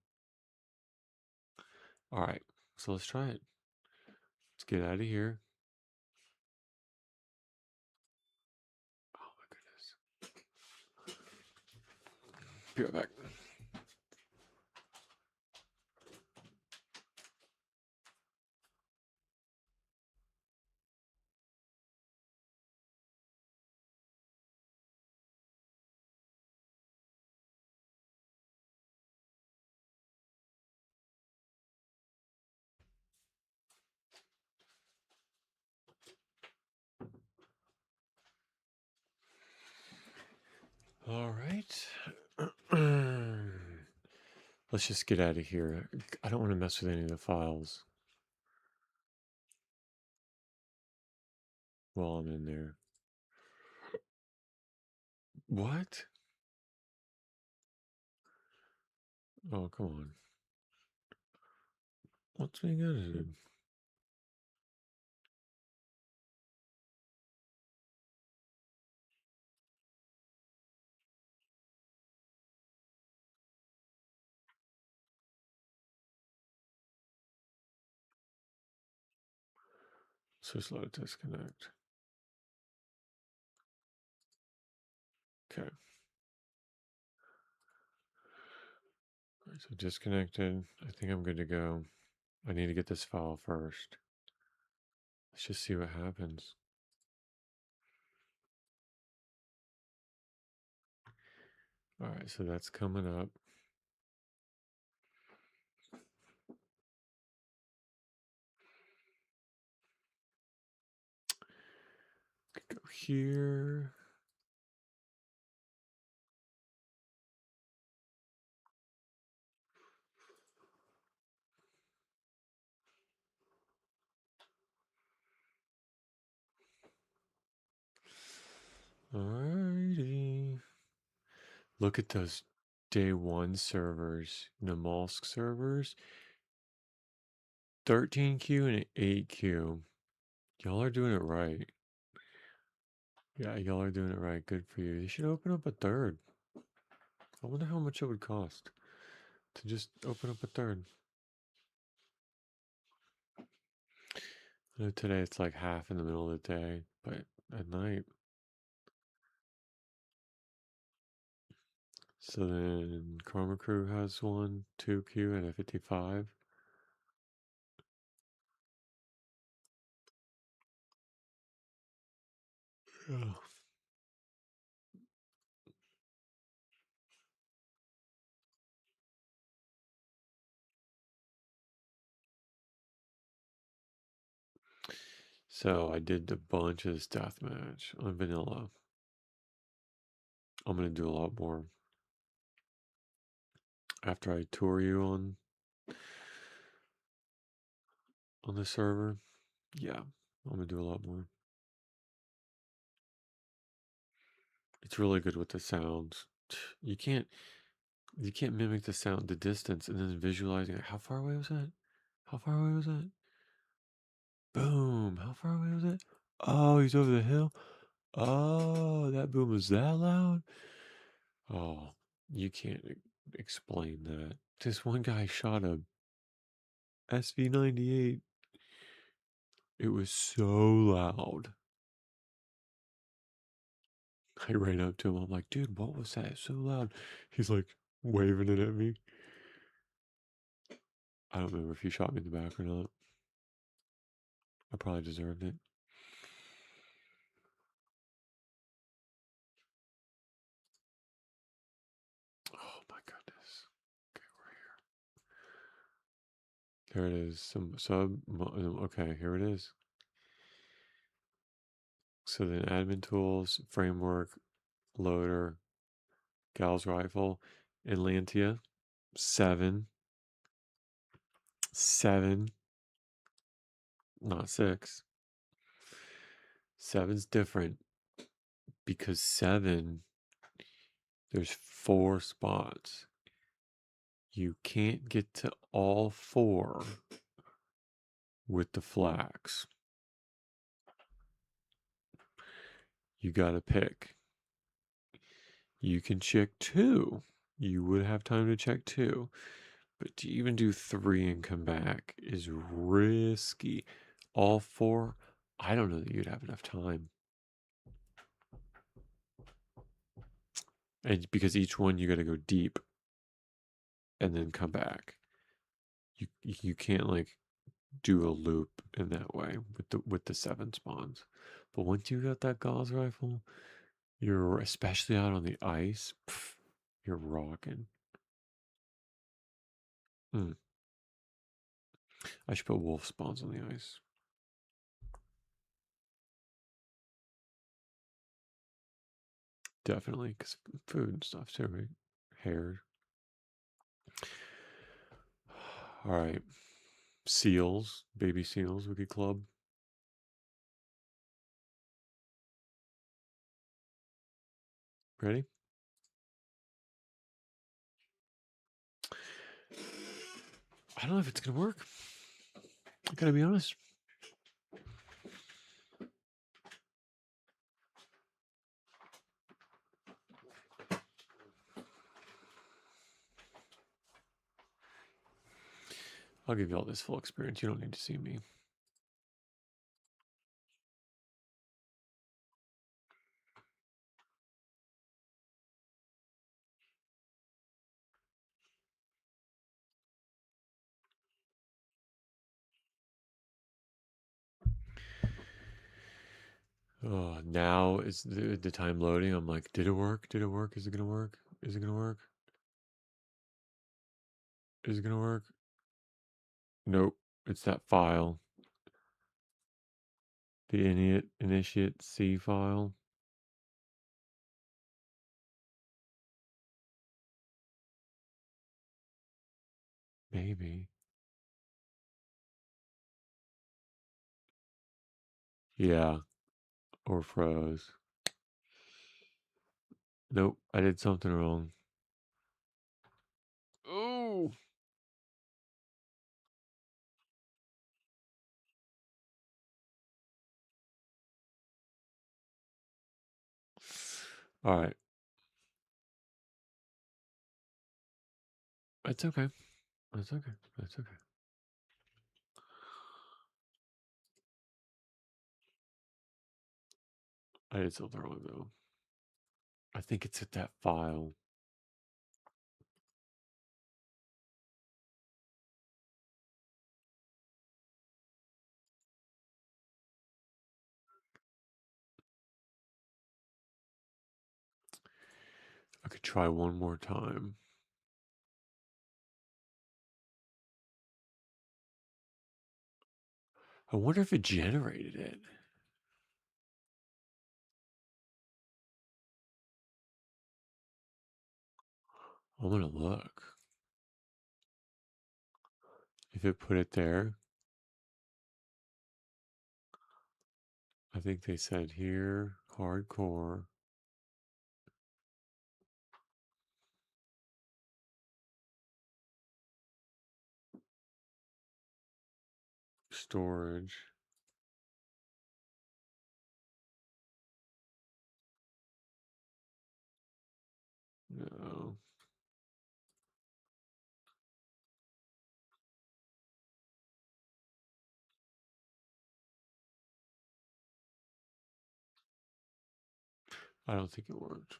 Alright, so let's try it. Let's get out of here. Oh my goodness. Be right back. Alright. Let's just get out of here. I don't want to mess with any of the files while I'm in there. What? Oh, come on. What's being edited? So slow to disconnect. Okay. Alright, so disconnected. I think I'm good to go. I need to get this file first. Let's just see what happens. Alright, so that's coming up. Go here. Alrighty. Look at those day one servers, Namalsk servers. 13Q and 8Q. Y'all are doing it right. Yeah, y'all are doing it right. Good for you. You should open up a third. I wonder how much it would cost to just open up a third. I know today it's like half in the middle of the day, but at night, So then Chroma Crew has one, 2Q, and a 55. Yeah. So I did a bunch of this deathmatch on vanilla. I'm gonna do a lot more after I tour you on the server. Yeah, I'm gonna do a lot more. It's really good with the sounds. You can't you can't mimic the sound, the distance, and then visualizing it. How far away was that? How far away was that? Boom! How far away was it? Oh, he's over the hill. Oh, that boom was that loud? Oh, you can't explain that. This one guy shot a SV-98. It was so loud. I ran up to him. I'm like, dude, what was that? So loud. He's like waving it at me. I don't remember if he shot me in the back or not. I probably deserved it. Oh my goodness. Okay, we're here. There it is. Some sub. Okay, here it is. So then admin tools, framework, loader, Gal's rifle, Atlantia, 7, 7, not 6. 7's different because 7, there's 4 spots. You can't get to all 4 with the flags. You gotta pick. You can check 2. You would have time to check 2. But to even do 3 and come back is risky. All 4, I don't know that you'd have enough time. And because each one you got to go deep and then come back. You can't like do a loop in that way with the 7 spawns. But once you got that Gauss rifle, you're especially out on the ice, you're rocking. Mm. I should put wolf spawns on the ice. Definitely, because food and stuff too, right? Hair. All right. Seals, baby seals, Wiki Club. Ready? I don't know if it's gonna work. I gotta be honest. I'll give you all this full experience. You don't need to see me. Oh, now is the time loading. I'm like, did it work? Did it work? Is it gonna work? Is it gonna work? Is it gonna work? Nope. It's that file. The initiate C file. Maybe. Yeah. Or froze. Nope. I did something wrong. Oh. All right. It's okay. It's okay. It's okay. I did something wrong though. I think it's at that file. I could try one more time. I wonder if it generated it. I'm gonna look. If it put it there, I think they said here, hardcore. Storage. No. I don't think it worked.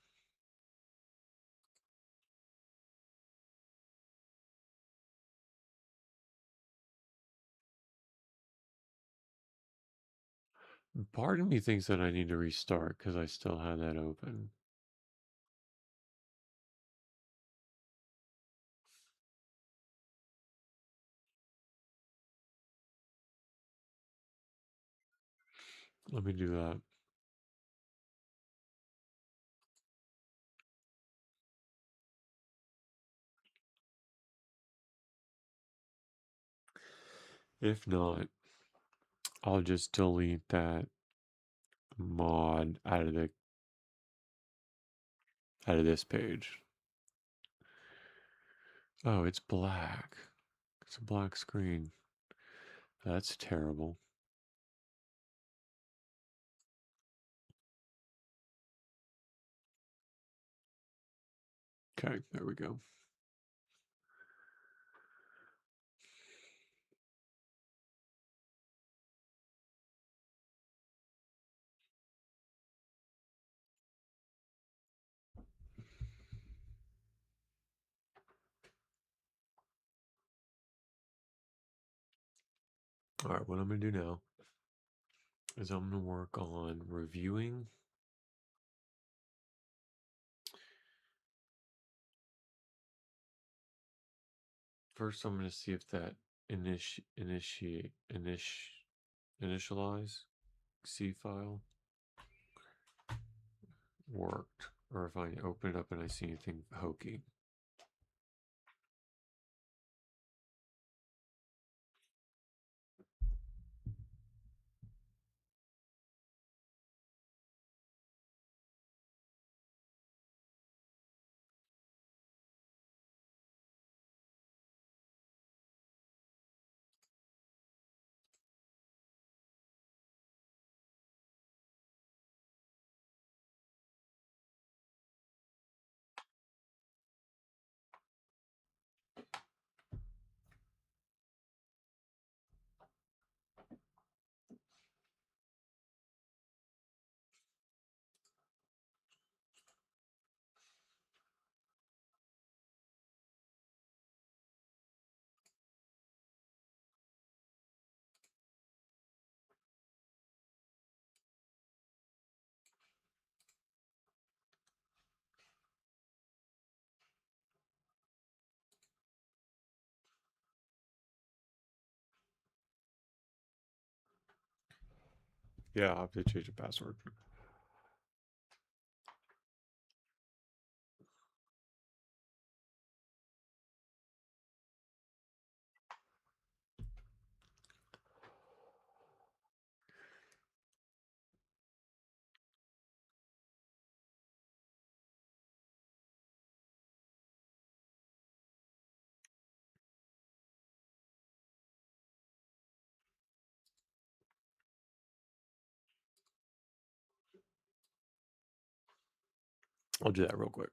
Part of me thinks that I need to restart because I still had that open. Let me do that. If not, I'll just delete that mod out of this page. Oh, it's black. It's a black screen. That's terrible. Okay, there we go. All right, what I'm going to do now is I'm going to work on reviewing. First, I'm going to see if that initialize C file worked, or if I open it up and I see anything hokey. Yeah, I'll have to change the password. I'll do that real quick.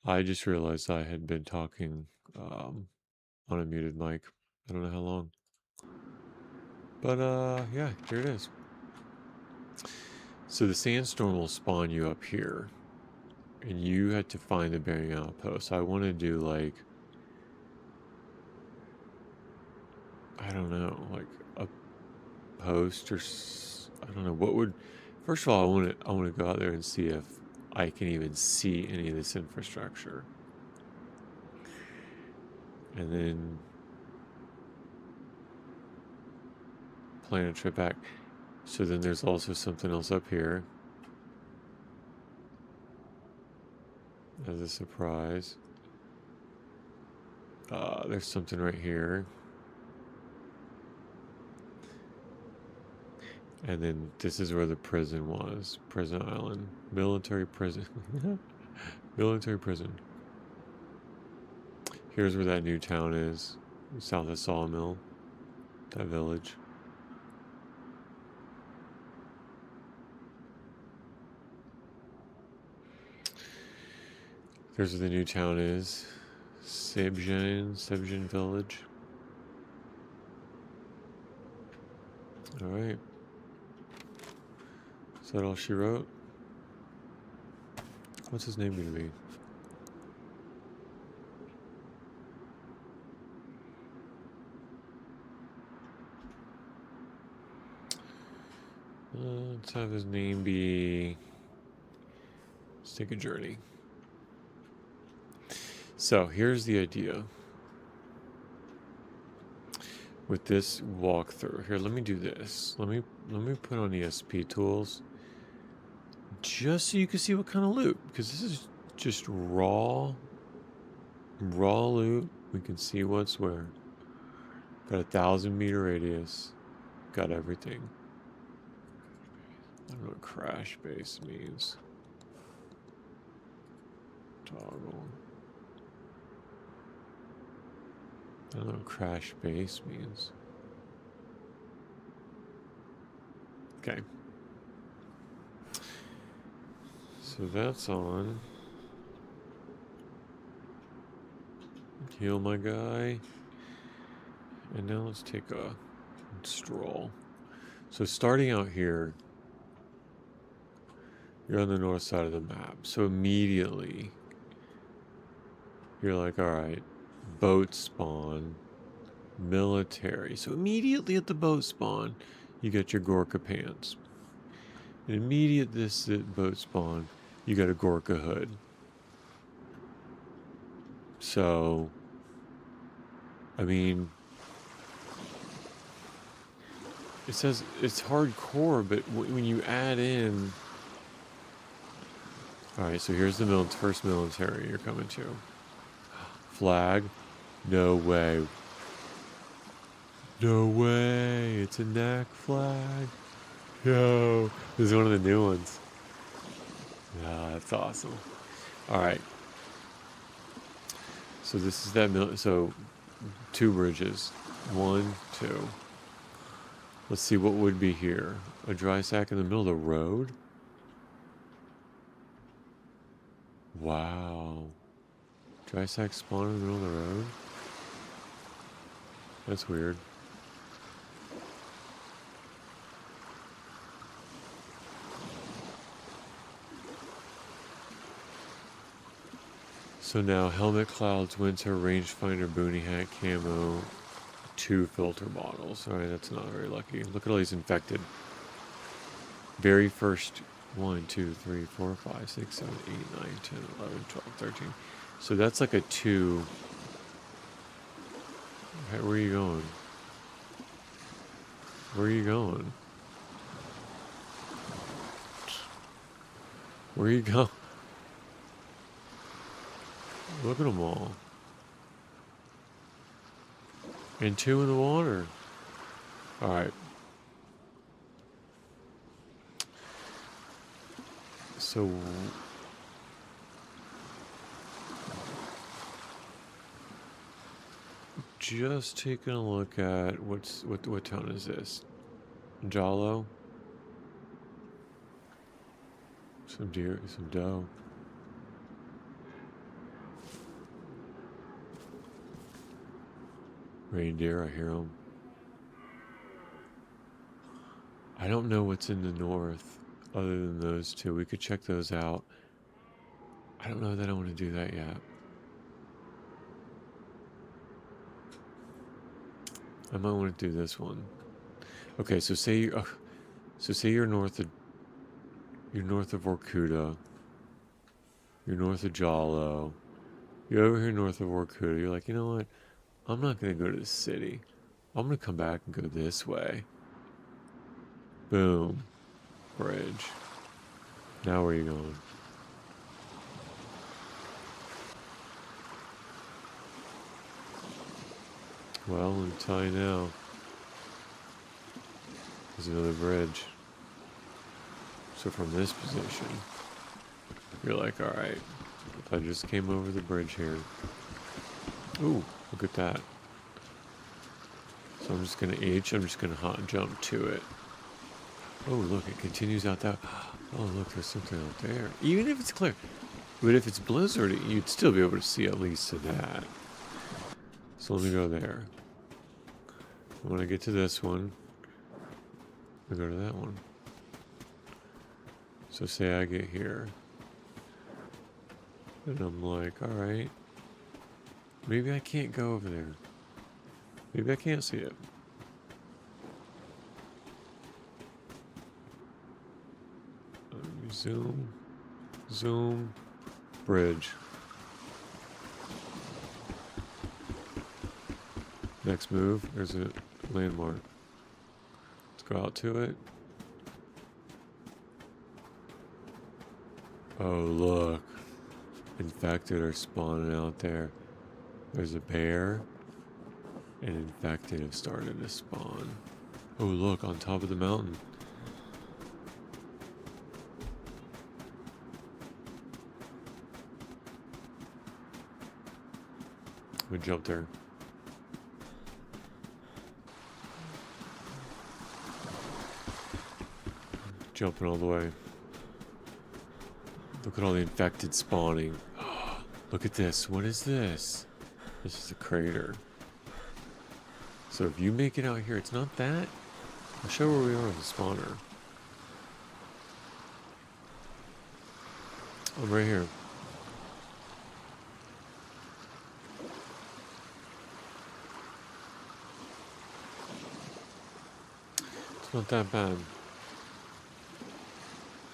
I just realized I had been talking um, on a muted mic. I don't know how long. But yeah, here it is. So the sandstorm will spawn you up here, and you had to find the bearing outpost. I want to do like, I don't know, like a post or I don't know what would. First of all, I want to go out there and see if I can even see any of this infrastructure, and then plan a trip back. So then there's also something else up here as a surprise. There's something right here. And then this is where the prison was. Prison Island. Military prison. Military prison. Here's where that new town is. South of Sawmill. That village. Here's where the new town is. Sebgen village. Alright. Is that all she wrote? What's his name gonna be? Let's have his name be... Let's take a journey. So here's the idea. With this walkthrough. Here, let me do this. Let me put on ESP tools. Just so you can see what kind of loot. Because this is just raw loot. We can see what's where. Got 1,000-meter radius. Got everything. I don't know what crash base means. Toggle. I don't know what crash base means. Okay. So that's on. Heal my guy. And now let's take a stroll. So starting out here, you're on the north side of the map. So immediately, you're like, all right, boat spawn, military. So immediately at the boat spawn, you get your Gorka pants. And immediate this boat spawn, you got a Gorka hood. So, I mean, it says it's hardcore, but when you add in... Alright, so here's the first military you're coming to. Flag? No way. No way. It's a NAC flag. Yo. This is one of the new ones. Ah, that's awesome. Alright. So this is that so 2 bridges. 1, 2. Let's see what would be here. A dry sack in the middle of the road? Wow. Dry sack spawn in the middle of the road? That's weird. So now helmet, clouds, winter, rangefinder, boonie hat, camo, 2 filter bottles. Alright, that's not very lucky. Look at all these infected. Very first 1, 2, 3, 4, 5, 6, 7, 8, 9, 10, 11, 12, 13. So that's like a 2. Hey, where are you going? Where are you going? Where are you going? Look at them all. And 2 in the water. Alright. So... just taking a look at what town is this? Jalo? Some deer, some doe. Reindeer, I hear them. I don't know what's in the north other than those two. We could check those out. I don't know that I want to do that yet. I might want to do this one. Okay, so say you're north of Vorkuta. You're north of Jalo. You're over here north of Vorkuta. You're like, you know what? I'm not gonna go to the city. I'm gonna come back and go this way. Boom. Bridge. Now where are you going? Well, let me tell you now. There's another bridge. So from this position, you're like, alright, if I just came over the bridge here. Ooh, look at that. So I'm just gonna I'm just gonna hot jump to it. Oh, look, it continues out that. Oh, look, there's something out there. Even if it's clear. But if it's blizzard, you'd still be able to see at least to that. So let me go there. When I get to this one, I go to that one. So say I get here. And I'm like, alright. Maybe I can't go over there. Maybe I can't see it. Zoom. Zoom. Bridge. Next move, there's a landmark. Let's go out to it. Oh, look. Infected are spawning out there. There's a bear. And infected have started to spawn. Oh, look, on top of the mountain. We jump there. Jumping all the way. Look at all the infected spawning. Look at this. What is this? This is a crater. So if you make it out here, it's not that. I'll show where we are with the spawner. I'm right here. It's not that bad.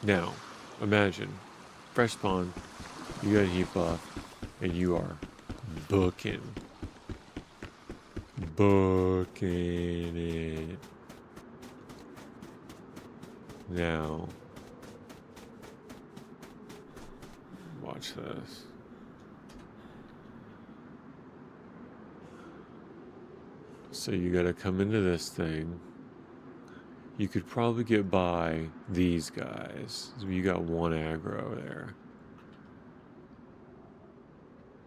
Now, imagine, fresh spawn, you got a heat buff, and you are booking it. Now, watch this. So you gotta come into this thing. You could probably get by these guys. You got one aggro there.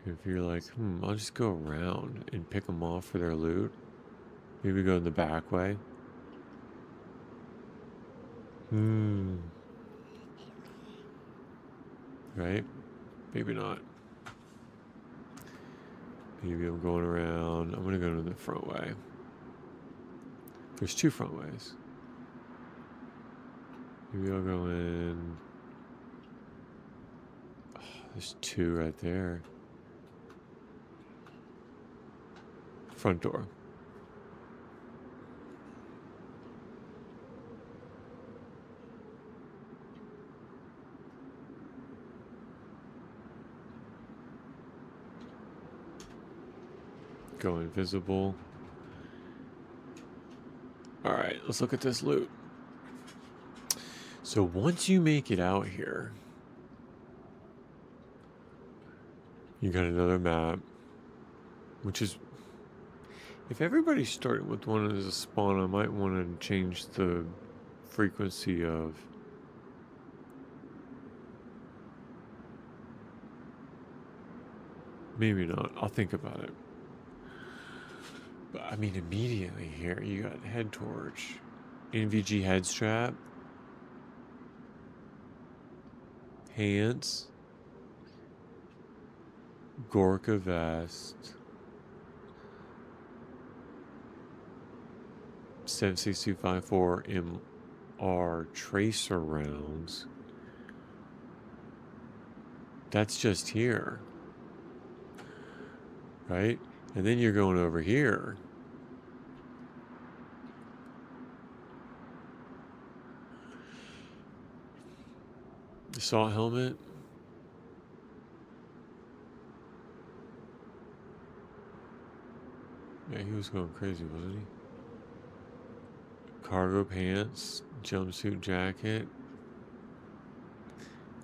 If you're like, I'll just go around and pick them off for their loot. Maybe go in the back way. Right? Maybe not. Maybe I'm going around. I'm gonna go to the front way. There's two front ways. Maybe I'll go in. Oh, there's two right there. Front door. Go invisible. Alright, let's look at this loot. So once you make it out here, you got another map, which is, if everybody's starting with one as a spawn, I might want to change the frequency of maybe not. I'll think about it. But I mean, immediately here, you got head torch, NVG head strap, pants, Gorka vest, 7.6254 MR tracer rounds. That's just here, right? And then you're going over here. Assault helmet. Yeah, he was going crazy, wasn't he? Cargo pants, jumpsuit jacket,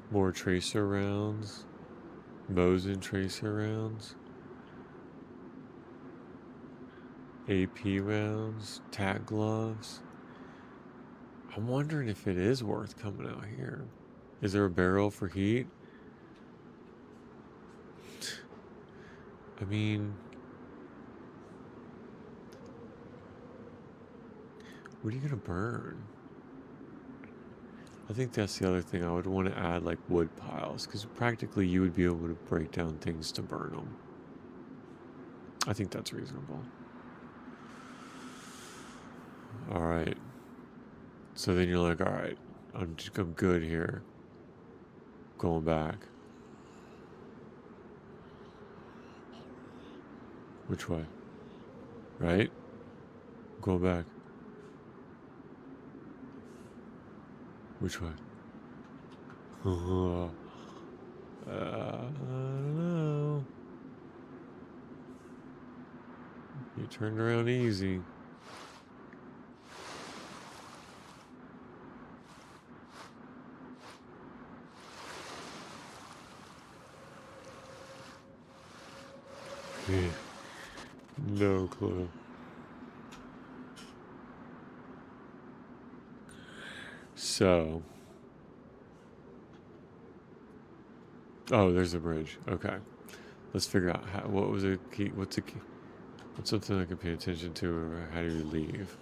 more tracer rounds, Mosin tracer rounds, AP rounds, tack gloves. I'm wondering if it is worth coming out here. Is there a barrel for heat? I mean, what are you gonna burn? I think that's the other thing. I would want to add like wood piles because practically you would be able to break down things to burn them. I think that's reasonable. All right. So then you're like, all right, I'm good here. Going back. Which way? Right? Going back. Which way? I don't know. You turned around easy. No clue. So. Oh, there's a bridge. Okay. Let's figure out what was a key. What's a key? What's something I can pay attention to, or how do you leave?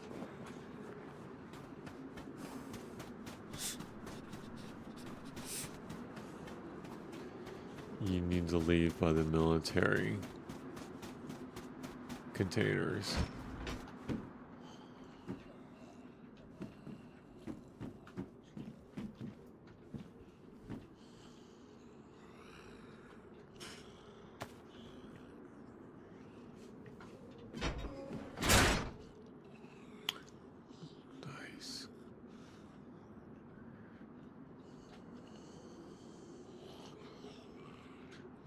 You need to leave by the military containers. Nice.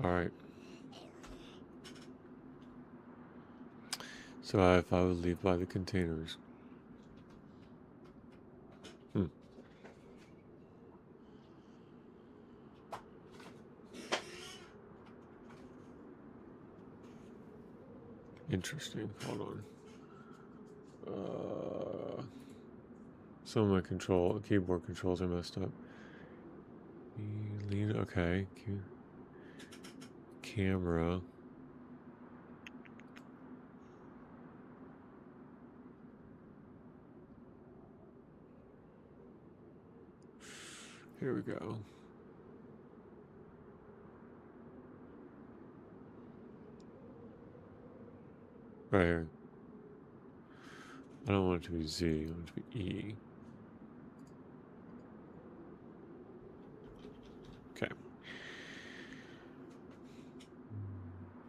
All right. So if I would leave by the containers. Interesting. Hold on. Some of my keyboard controls are messed up. Lean. Okay. Camera. Here we go. Right here. I don't want it to be Z. I want it to be E. Okay.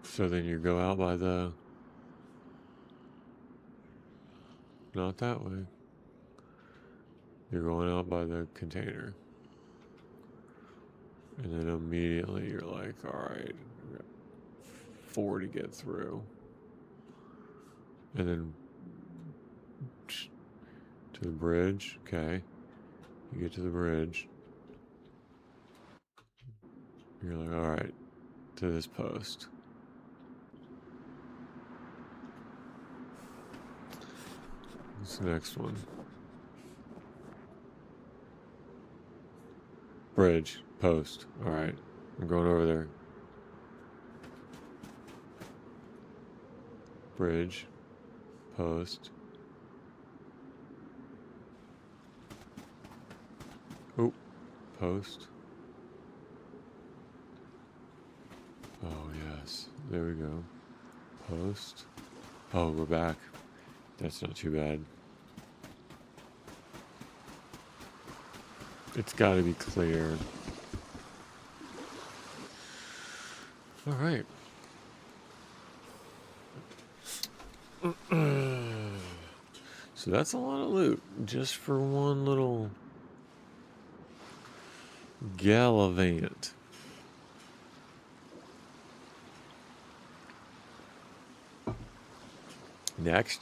So then you go out by the... Not that way. You're going out by the container. And then immediately you're like, all right, we got 4 to get through. And then to the bridge. Okay. You get to the bridge. You're like, all right, to this post. What's the next one? Bridge, post. All right, I'm going over there. Bridge, post. Oh, post. Oh, yes. There we go. Post. Oh, we're back. That's not too bad. It's got to be clear. All right. So that's a lot of loot just for one little gallivant. Next.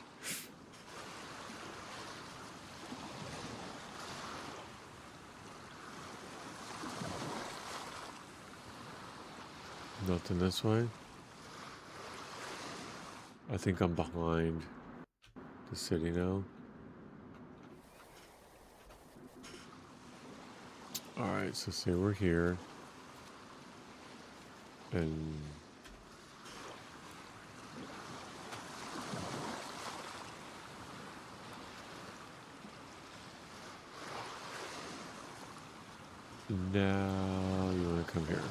Nothing this way. I think I'm behind the city now. Alright, so say we're here. And now you want to come here.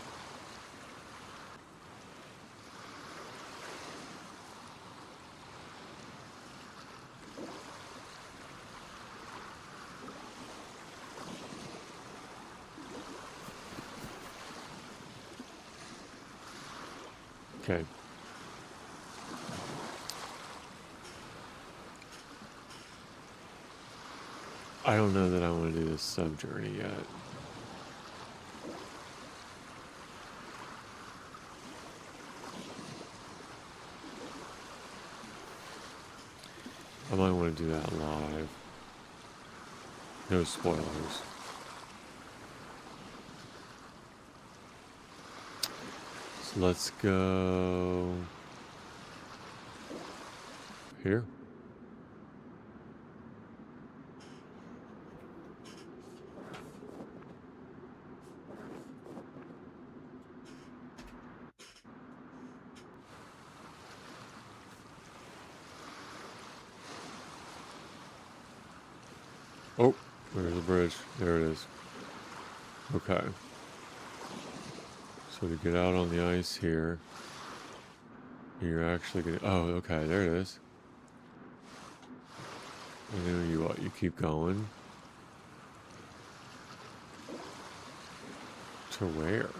Okay. I don't know that I want to do this sub journey yet. I might want to do that live. No spoilers. So let's go here. Oh, there's a bridge. There it is. Okay. So to get out on the ice here, you're actually gonna. Oh, okay. There it is. And then you what? You keep going to where?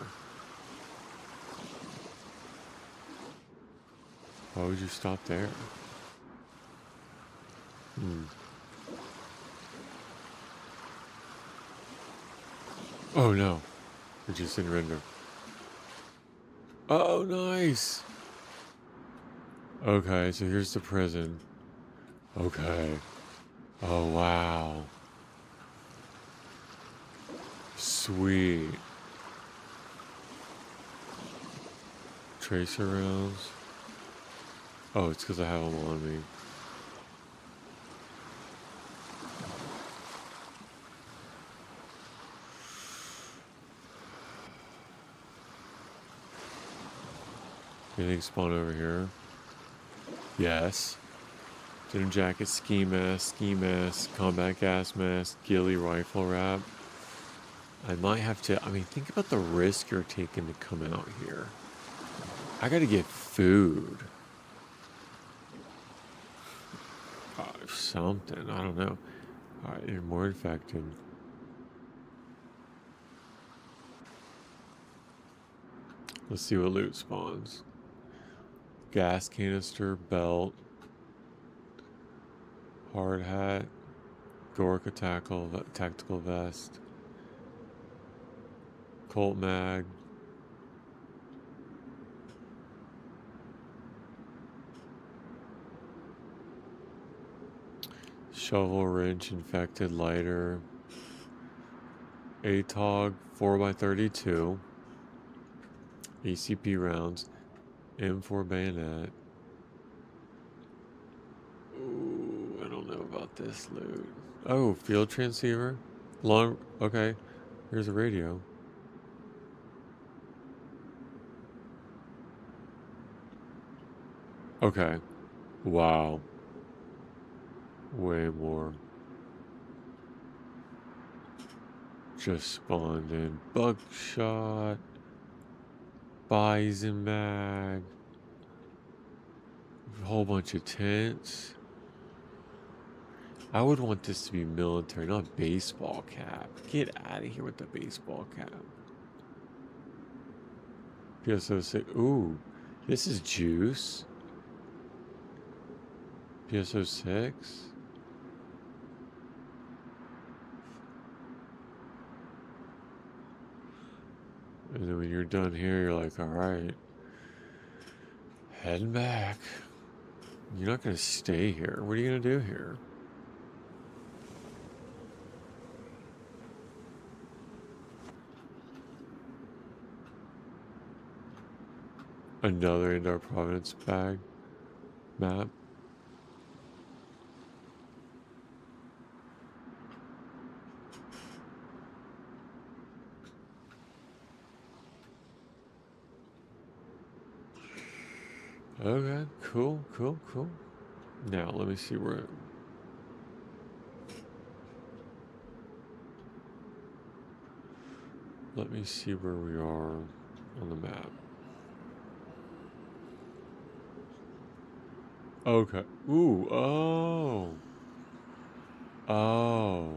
Why would you stop there? Hmm. Oh no, it just didn't render. Oh, nice. Okay, so here's the prison. Okay. Oh, wow. Sweet. Tracer rounds. Oh, it's because I have them on me. Anything spawn over here? Yes. Denim jacket, ski mask, combat gas mask, ghillie rifle wrap. I might have to, I mean, think about the risk you're taking to come out here. I gotta get food. Something, I don't know. Alright, you're more infected. Let's see what loot spawns. Gas canister, belt, hard hat, Gorka tactical vest, Colt mag, shovel wrench, infected lighter, ATOG 4x32, ACP rounds, M4 bayonet. Ooh, I don't know about this loot. Oh, field transceiver, long. Okay, here's a radio. Okay, wow, way more. Just spawned in buckshot, bison mag, a whole bunch of tents. I would want this to be military, not baseball cap. Get out of here with the baseball cap. PSO 6. Ooh, this is juice. PSO 6. And then when you're done here, you're like, all right, heading back. You're not going to stay here. What are you going to do here? Another Indoor Providence bag map. Okay, cool, cool, cool. Now, let me see where... Let me see where we are on the map. Okay. Ooh, oh. Oh.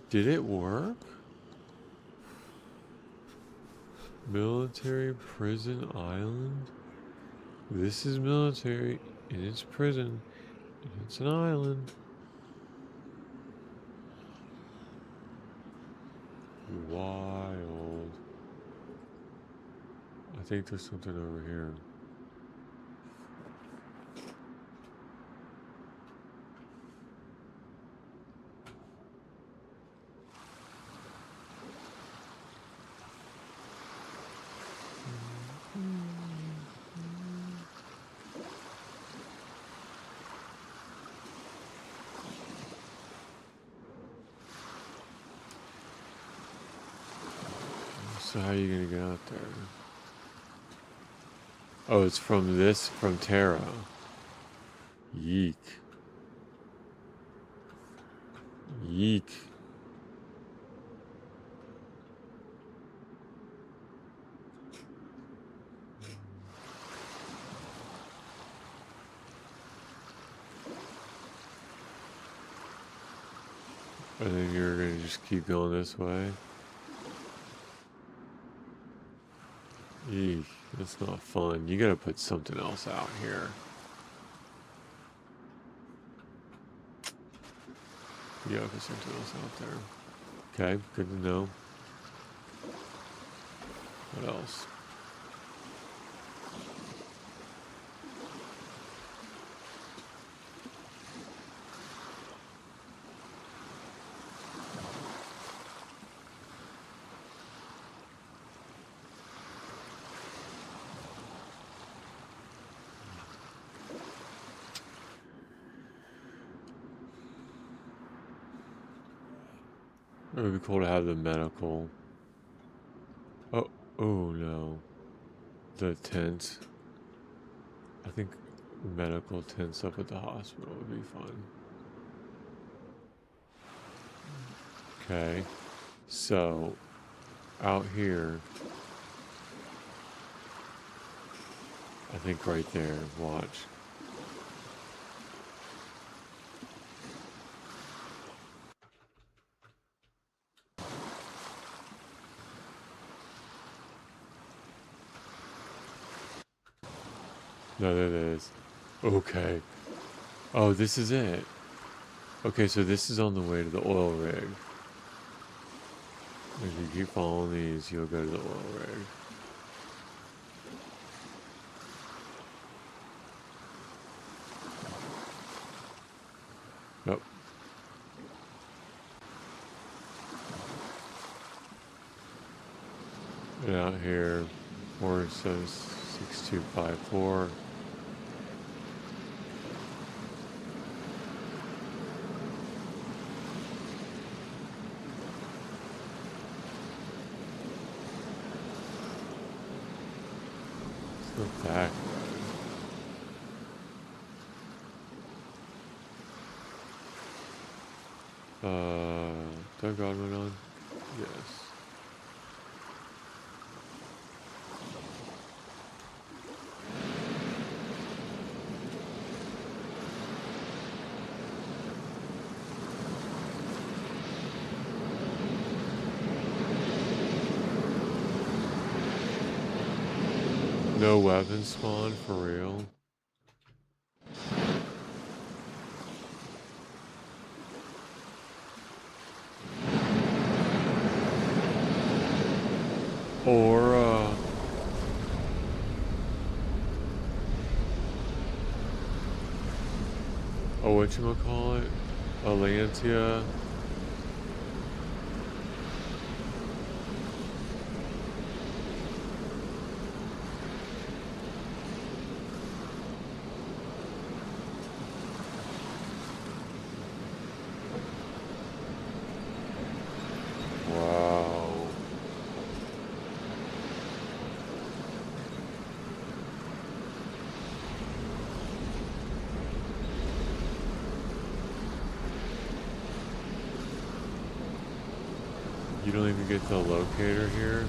Did it work? Military prison island? This is military, and it's prison, and it's an island. Wild. I think there's something over here. So how are you gonna get out there? Oh, it's from Terra. Yeek. Yeek. And then you're gonna just keep going this way. Eek, that's not fun. You gotta put something else out here. You gotta put something else out there. Okay, good to know. What else? It would be cool to have the medical. Oh, oh no. The tents. I think medical tents up at the hospital would be fun. Okay, so out here, I think right there, watch. No, there it is. Okay. Oh, this is it. Okay, so this is on the way to the oil rig. If you keep following these, you'll go to the oil rig. Yep. And out here, 46254. It's not that good. Doug Godwin on? Yes. No weapon spawn for real? Or, whatchamacallit? Atlantia. Wow. You don't even get the locator here?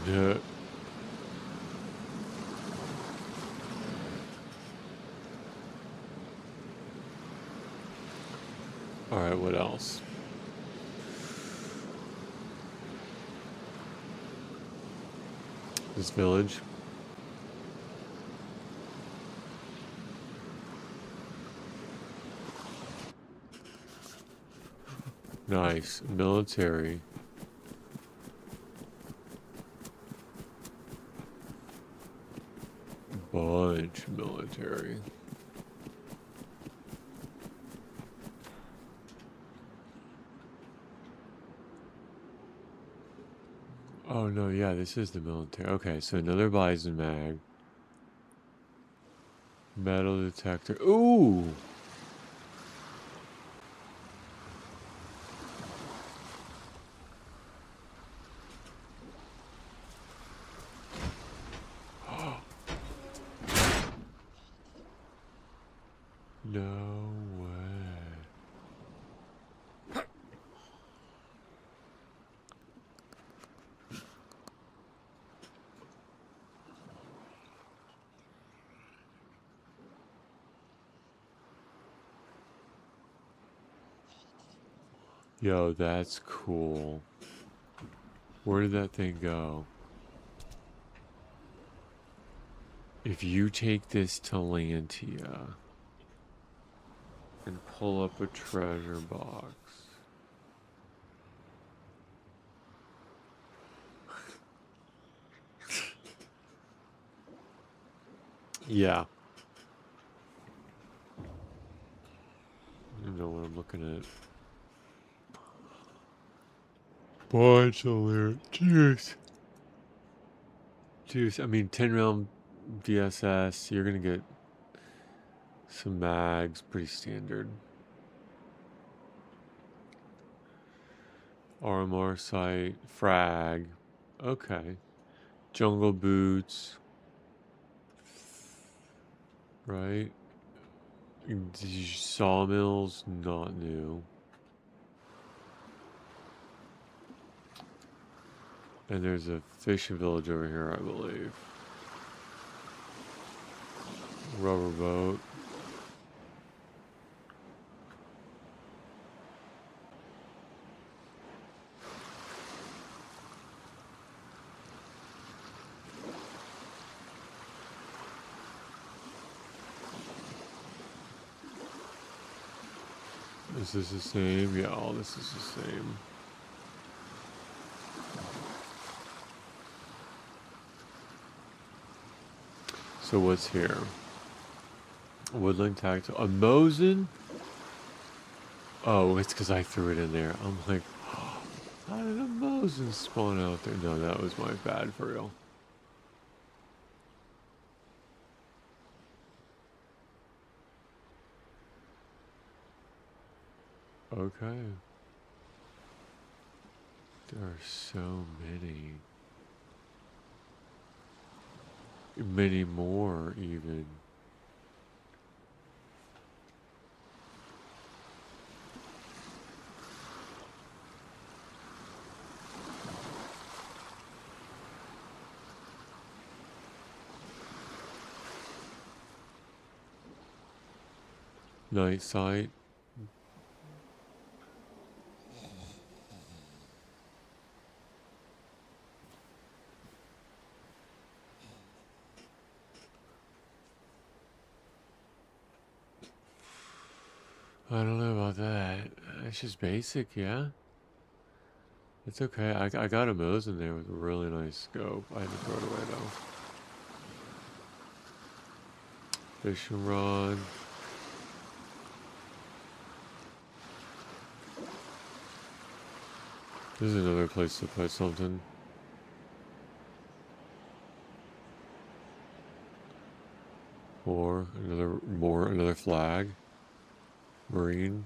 No. Alright, what else? This village. Nice. Military. Bunch military. Oh no, yeah, this is the military. Okay, so another Bison mag. Metal detector. Ooh! No way. Yo, that's cool. Where did that thing go? If you take this to Lantia and pull up a treasure box. Yeah. I don't know what I'm looking at. Bunch of lyric. Jeez. Jeez. I mean, 10 round VSS. You're going to get some mags. Pretty standard. RMR sight. Frag. Okay. Jungle boots. Right? Sawmills. Not new. And there's a fishing village over here, I believe. Rubber boat. Is this the same? Yeah, all this is the same. So what's here? Woodland tactile. A Mosin? Oh, it's because I threw it in there. I'm like, how did a Mosin spawn out there? No, that was my bad for real. Okay. There are so many. Many more, even. Night sight. I don't know about that. It's just basic, yeah. It's okay. I got a Mo's in there with a really nice scope. I had to throw it away though. Fishing rod. This is another place to put something. Or another flag. Marine.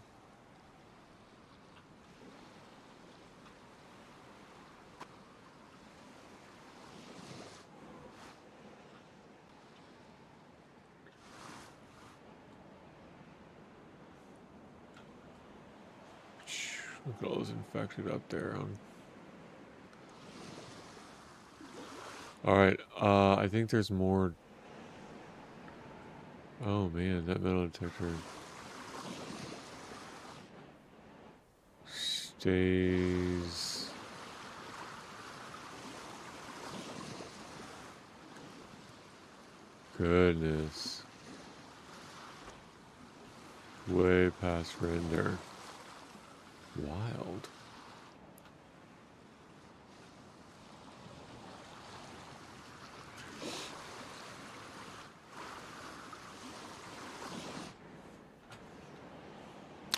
Look at all those infected up there. Alright, I think there's more. Oh man, that metal detector stays. Goodness. Way past render. Wild.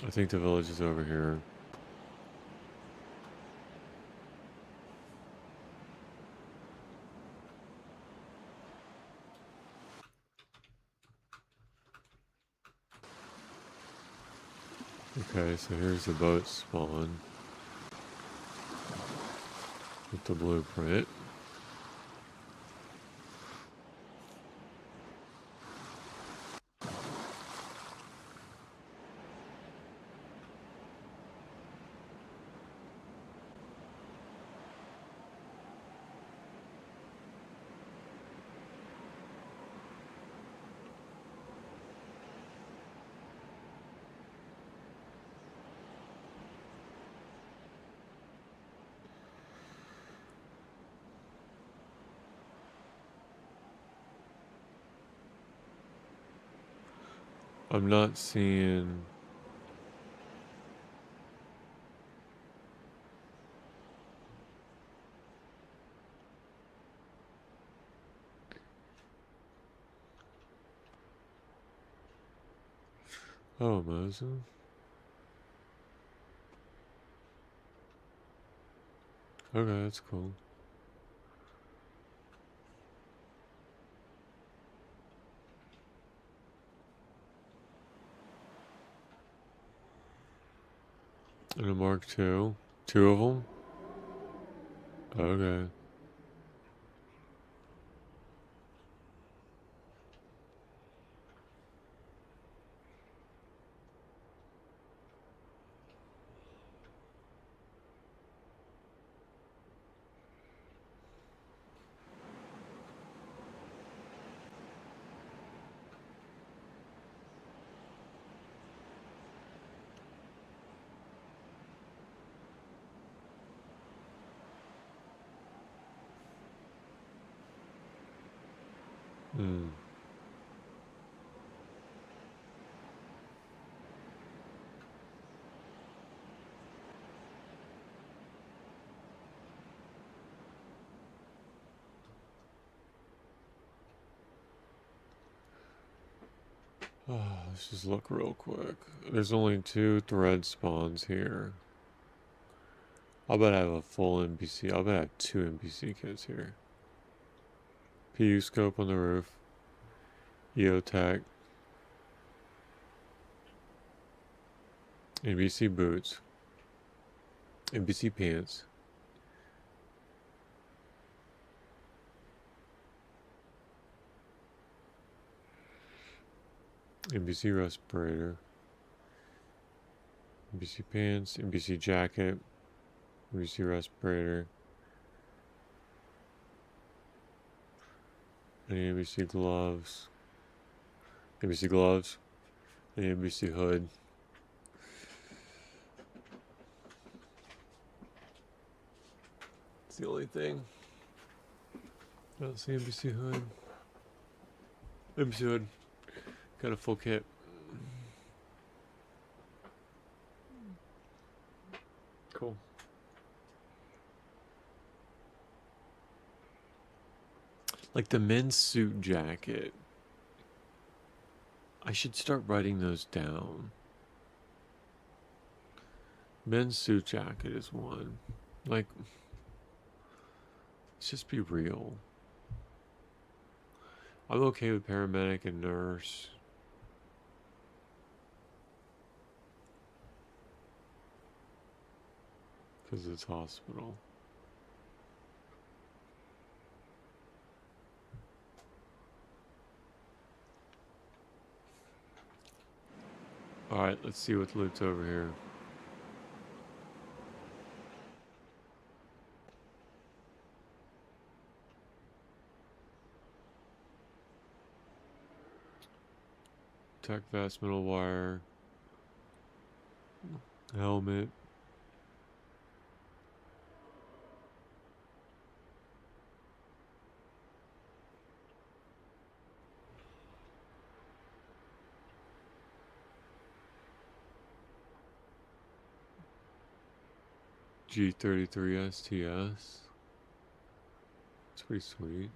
I think the village is over here. Okay, so here's the boat spawn with the blueprint. I'm not seeing. Oh, Moses. Okay, that's cool. And a Mark II. Two of them? Okay. Hmm. Oh, let's just look real quick. There's only 2 thread spawns here. I'll bet I have a full NPC. I'll bet I have 2 NPC kits here. PU scope on the roof. EOTech. NBC boots. NBC pants. NBC respirator. NBC pants. NBC jacket. NBC respirator. And NBC gloves. NBC gloves. The embassy hood. It's the only thing. I don't see embassy hood. Embassy hood. Got a full kit. Cool. Like the men's suit jacket. I should start writing those down. Men's suit jacket is one. Like, let's just be real. I'm okay with paramedic and nurse. Because it's hospital. Alright, let's see what loot's over here. Tech vest, metal wire. Helmet. G33 STS. It's pretty sweet.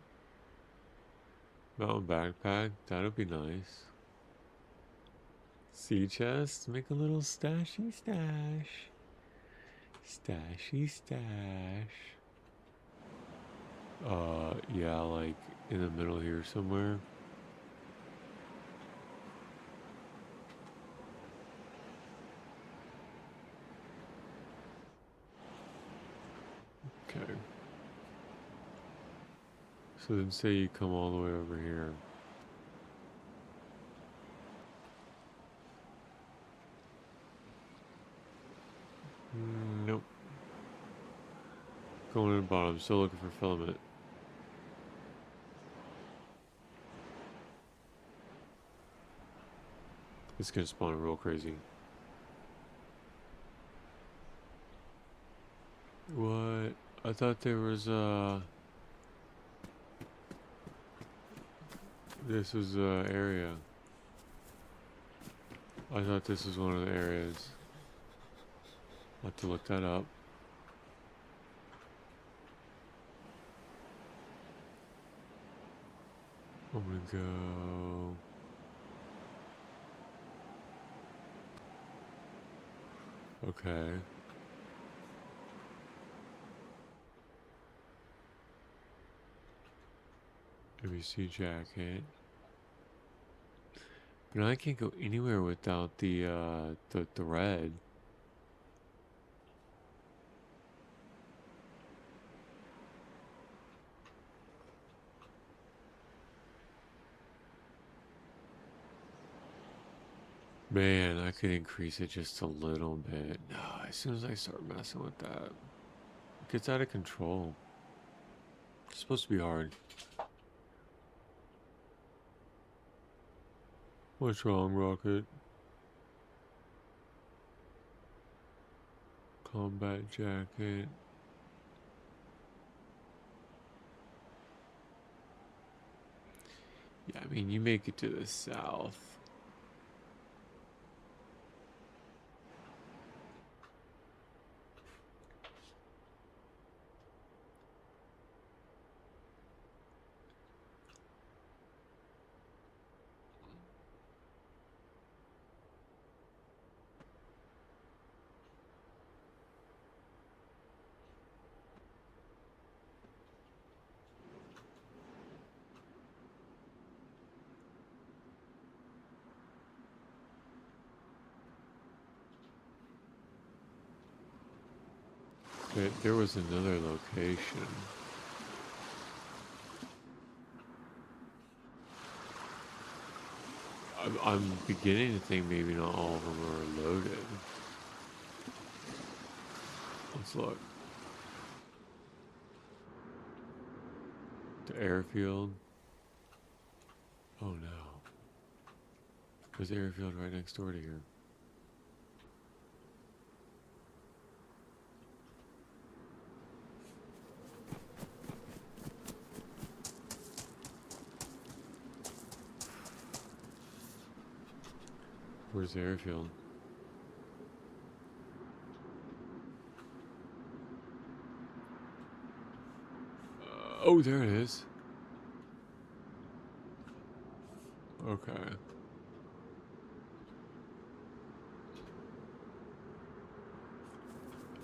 Mountain backpack. That'll be nice. Sea chest. Make a little stashy stash. Stashy stash. Yeah, like in the middle here somewhere. Okay. So then say you come all the way over here. Nope. Going to the bottom. Still looking for filament. It's gonna spawn real crazy. What? I thought there was this was area. I thought this was one of the areas. I'll have to look that up. I'm gonna go. Okay. ABC jacket. But I can't go anywhere without the red. Man, I could increase it just a little bit. No, as soon as I start messing with that, it gets out of control. It's supposed to be hard. What's wrong, Rocket? Combat jacket. Yeah, I mean, you make it to the south. There was another location. I'm beginning to think maybe not all of them are loaded. Let's look. The airfield. Oh no. There's an airfield right next door to here. Where's the airfield? Oh, there it is. Okay.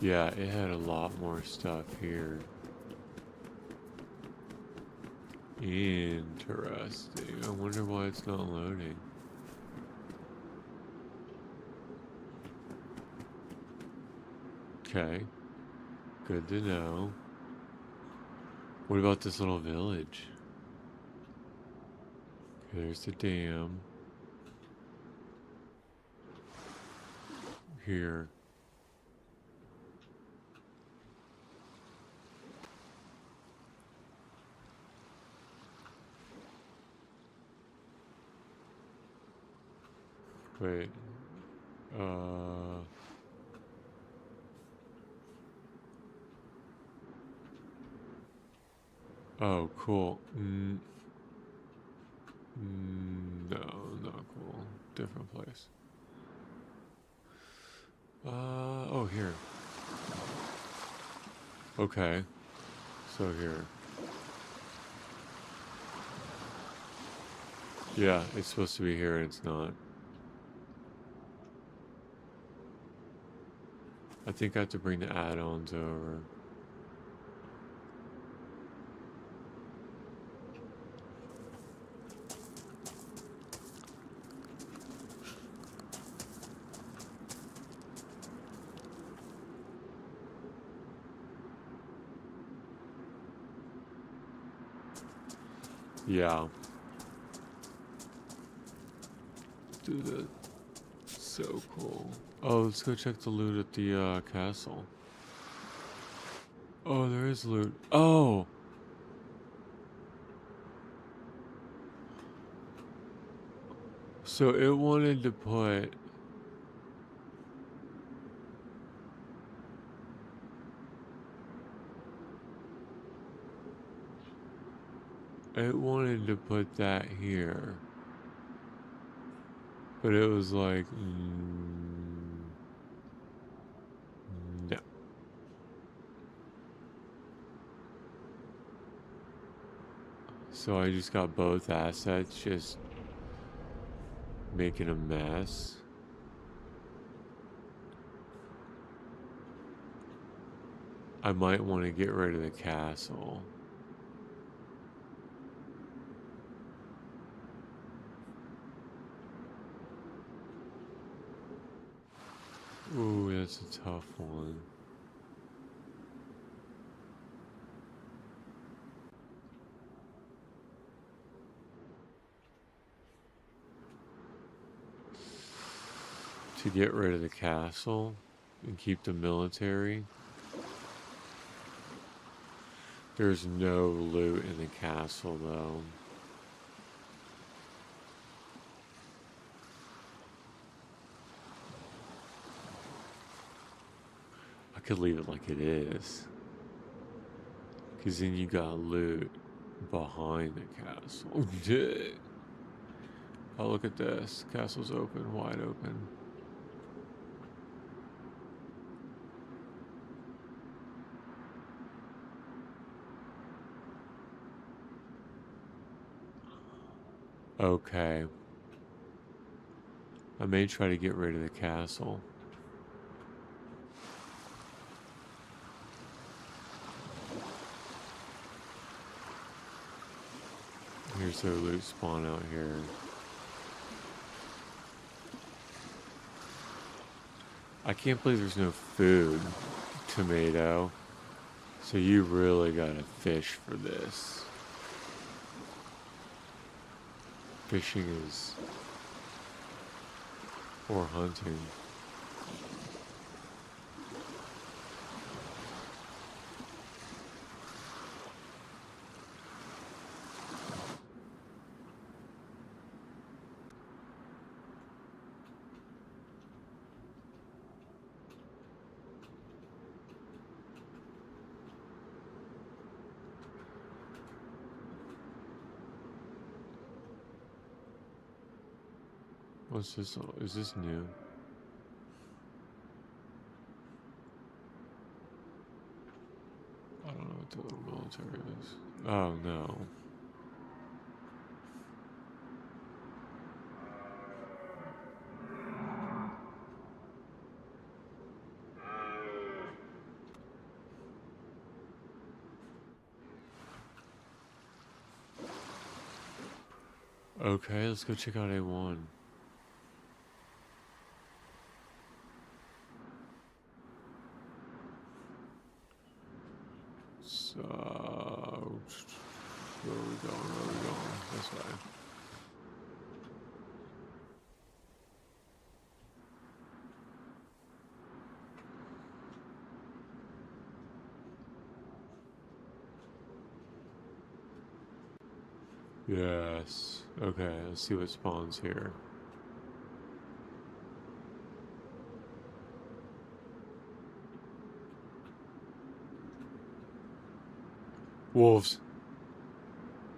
Yeah, it had a lot more stuff here. Interesting. I wonder why it's not loading. Okay. Good to know. What about this little village? Okay, there's the dam. Here. Wait. Uh. Oh, cool. No, not cool. Different place. Oh, here. Okay. So here. Yeah, it's supposed to be here and it's not. I think I have to bring the add-ons over. Yeah. Dude, that's so cool. Oh, let's go check the loot at the castle. Oh, there is loot. Oh! So it wanted to put... It wanted to put that here. But it was like... no. So I just got both assets just making a mess. I might want to get rid of the castle. Ooh, that's a tough one. To get rid of the castle and keep the military. There's no loot in the castle though. I could leave it like it is. Cause then you got loot behind the castle. Oh, look at this. Castle's open, wide open. Okay. I may try to get rid of the castle. Here's their loot spawn out here. I can't believe there's no food, tomato. So you really gotta fish for this. Fishing is... or hunting. What's this? Is this new? I don't know what the little military is. Oh no. Okay, let's go check out A1. So, where are we going? Where are we going? This way. Yes. Okay, let's see what spawns here. Wolves.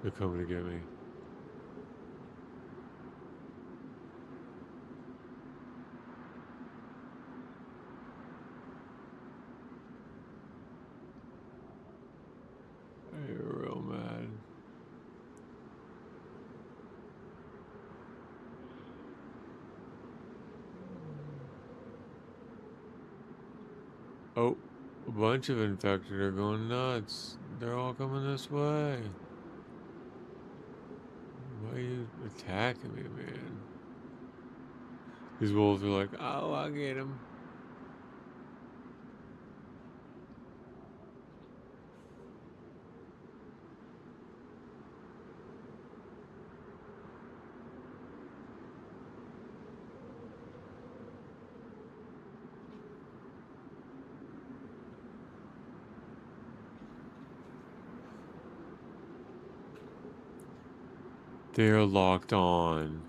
They're coming to get me. You're real mad. Oh, a bunch of infected are going nuts. They're all coming this way. Why are you attacking me, man? These wolves are like, oh, I'll get him. They're locked on.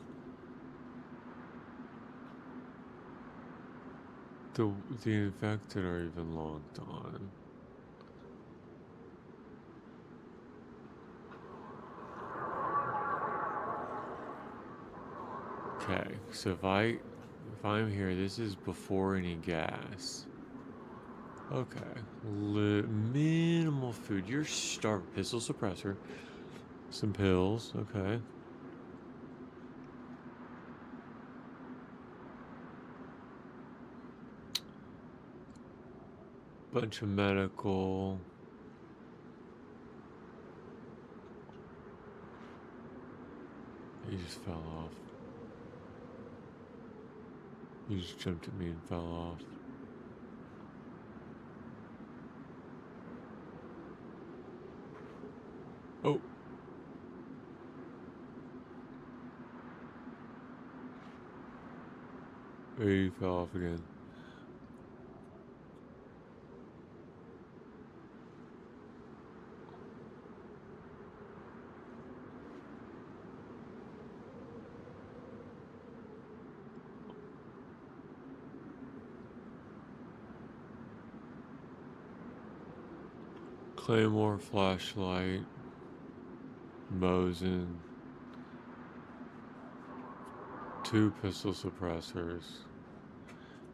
The, the infected are even locked on. Okay, so if I'm here, this is before any gas. Okay, minimal food. You're starved. Pistol suppressor, some pills. Okay. Bunch of medical. He just fell off. He just jumped at me and fell off. Oh. He fell off again. Claymore flashlight. Mosin. 2 pistol suppressors.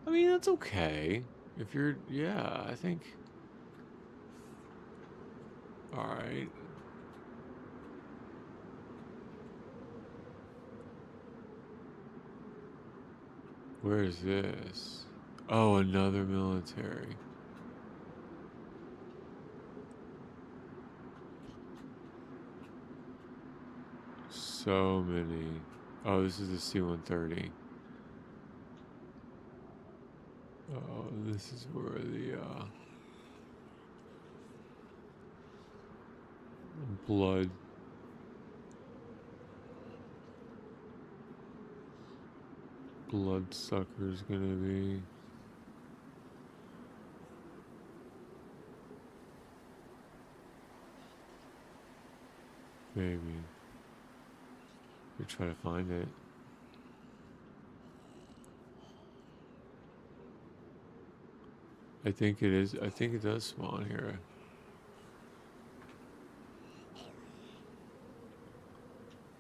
I mean, that's okay. If you're, yeah, I think. Alright. Where is this? Oh, another military. So many. Oh, this is the C-130. Oh, this is where the blood bloodsucker's gonna be. Maybe. We try to find it. I think it is. I think it does spawn here.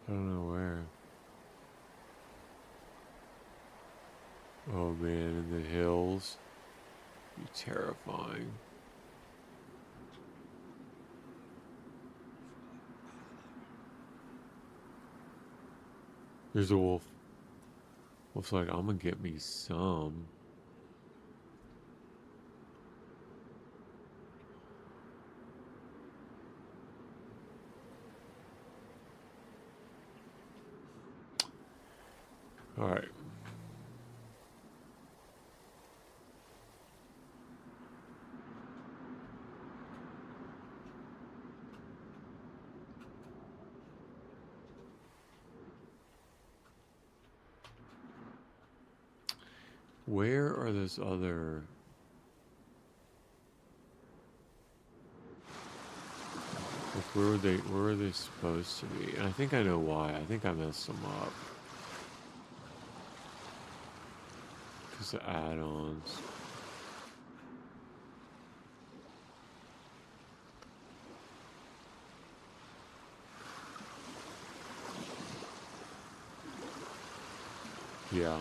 I don't know where. Oh man, in the hills. Be terrifying. There's a wolf. Wolf's like, I'm gonna get me some. Alright. Where are those other... Like, where are they supposed to be? And I think I know why. I think I messed them up. Because the add-ons. Yeah.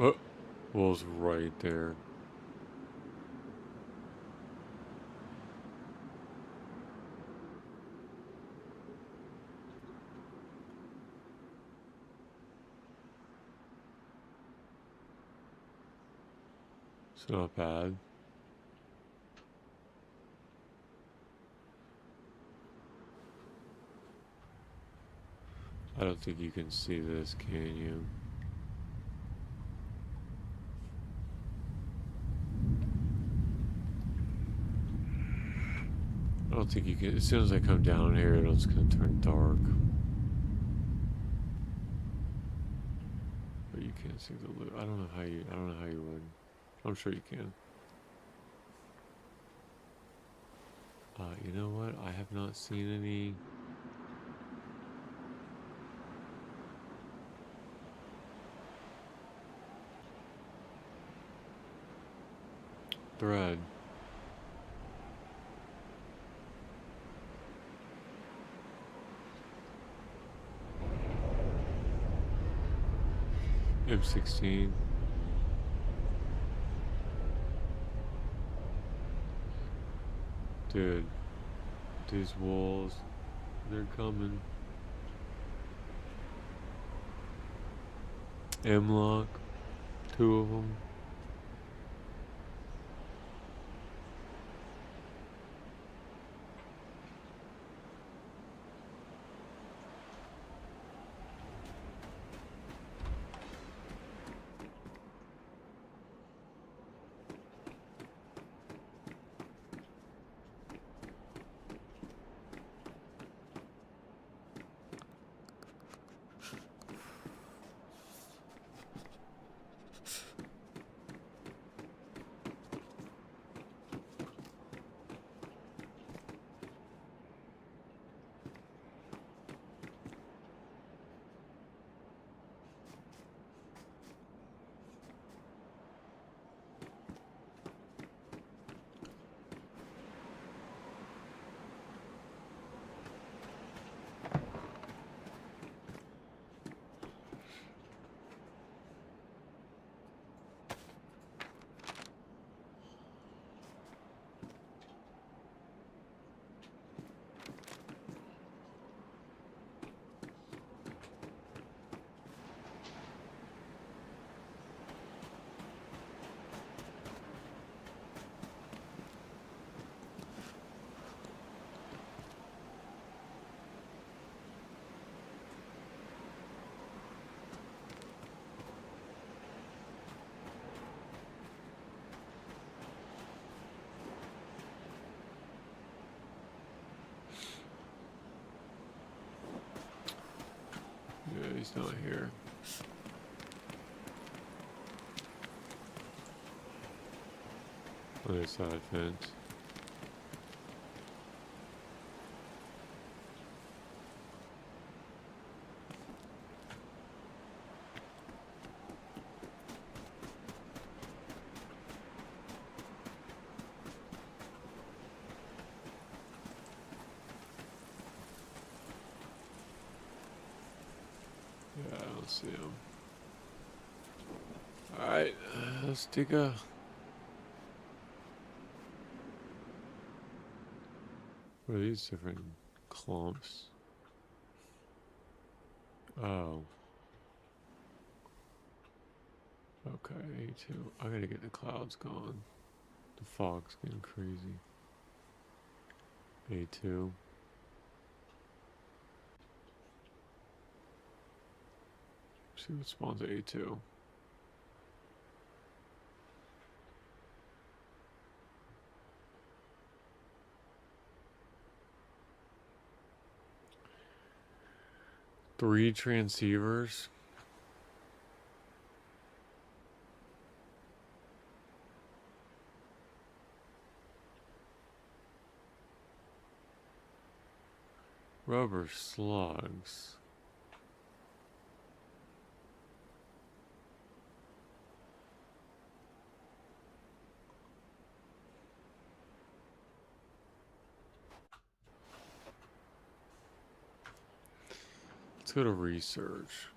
Oh, wolf's right there. It's not bad. I don't think you can see this, can you? I don't think you can. As soon as I come down here, it's gonna turn dark. But you can't see the loot. I don't know how you. I don't know how you would. I'm sure you can. You know what? I have not seen any. Thread. M16. Dude. These wolves. They're coming. M-Lock. 2 of them. Yeah, he's not here. Other side fence. Yeah, I don't see him. Alright, let's take a... What are these different clumps? Oh. Okay, A2. I gotta get the clouds gone. The fog's getting crazy. A2. See what spawns at A2. Three transceivers. Rubber slugs. Let's go to research.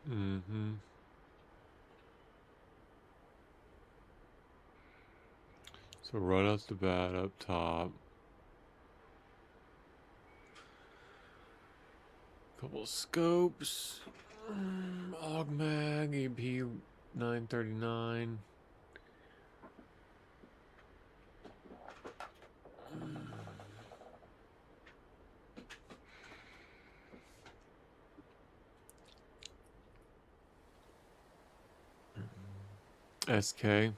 Mm-hmm. So right off the bat up top. Couple of scopes. Augmag, AP 939. SK.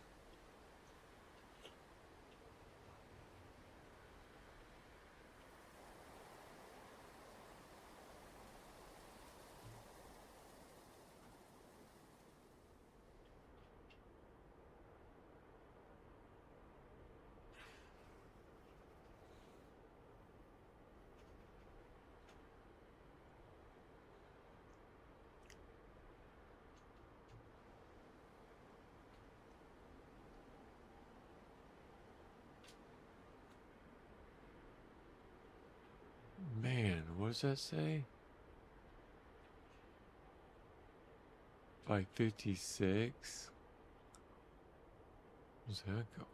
Man, what does that say? By 56? What's that going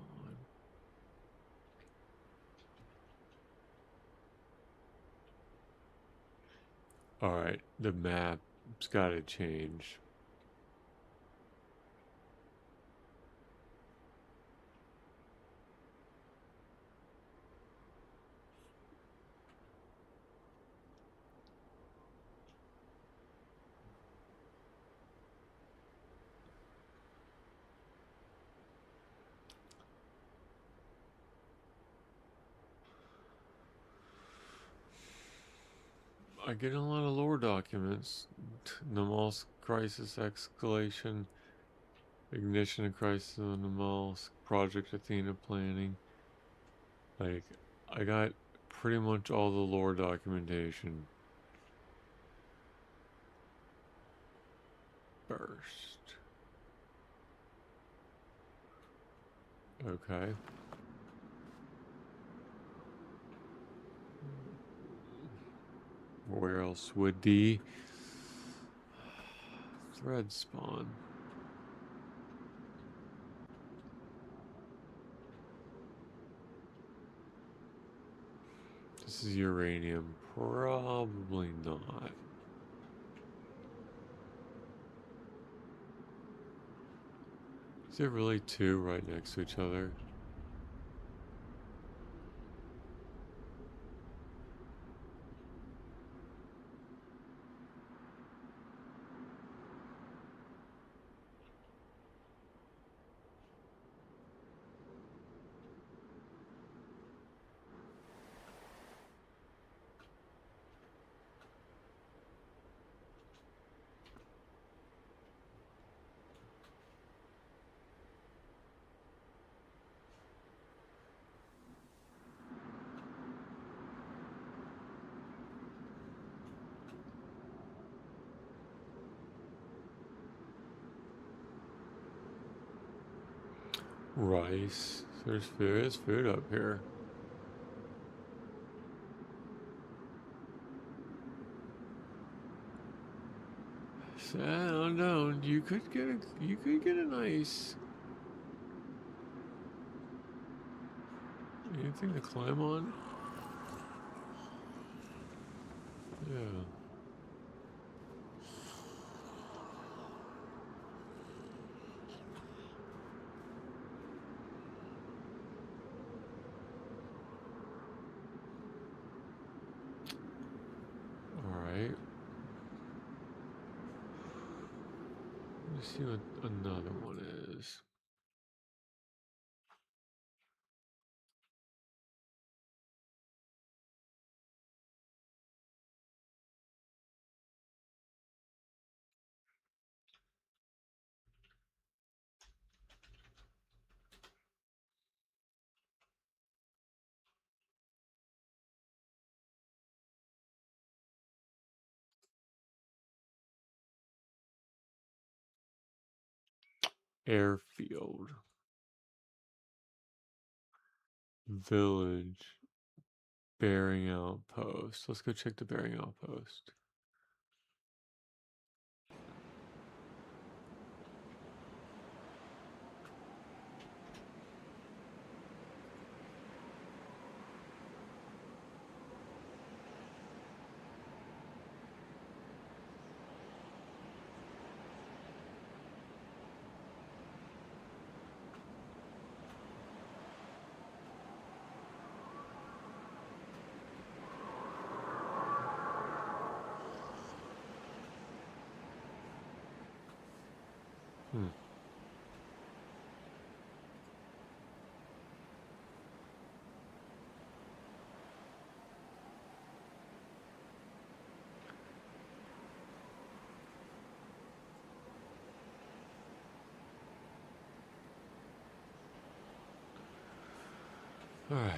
on? Alright, the map's gotta change. I get a lot of lore documents. Namalsk crisis escalation, ignition of crisis on Namalsk, Project Athena planning. Like, I got pretty much all the lore documentation. Burst. Okay. Where else would the thread spawn? This is uranium. Probably not. Is there really two right next to each other? Rice. There's food up here. So, I don't know. You could get a nice anything to climb on. Yeah. All right. Let me see what another one is. Airfield. Village. Bearing outpost. Let's go check the bearing outpost. Hmm. All right.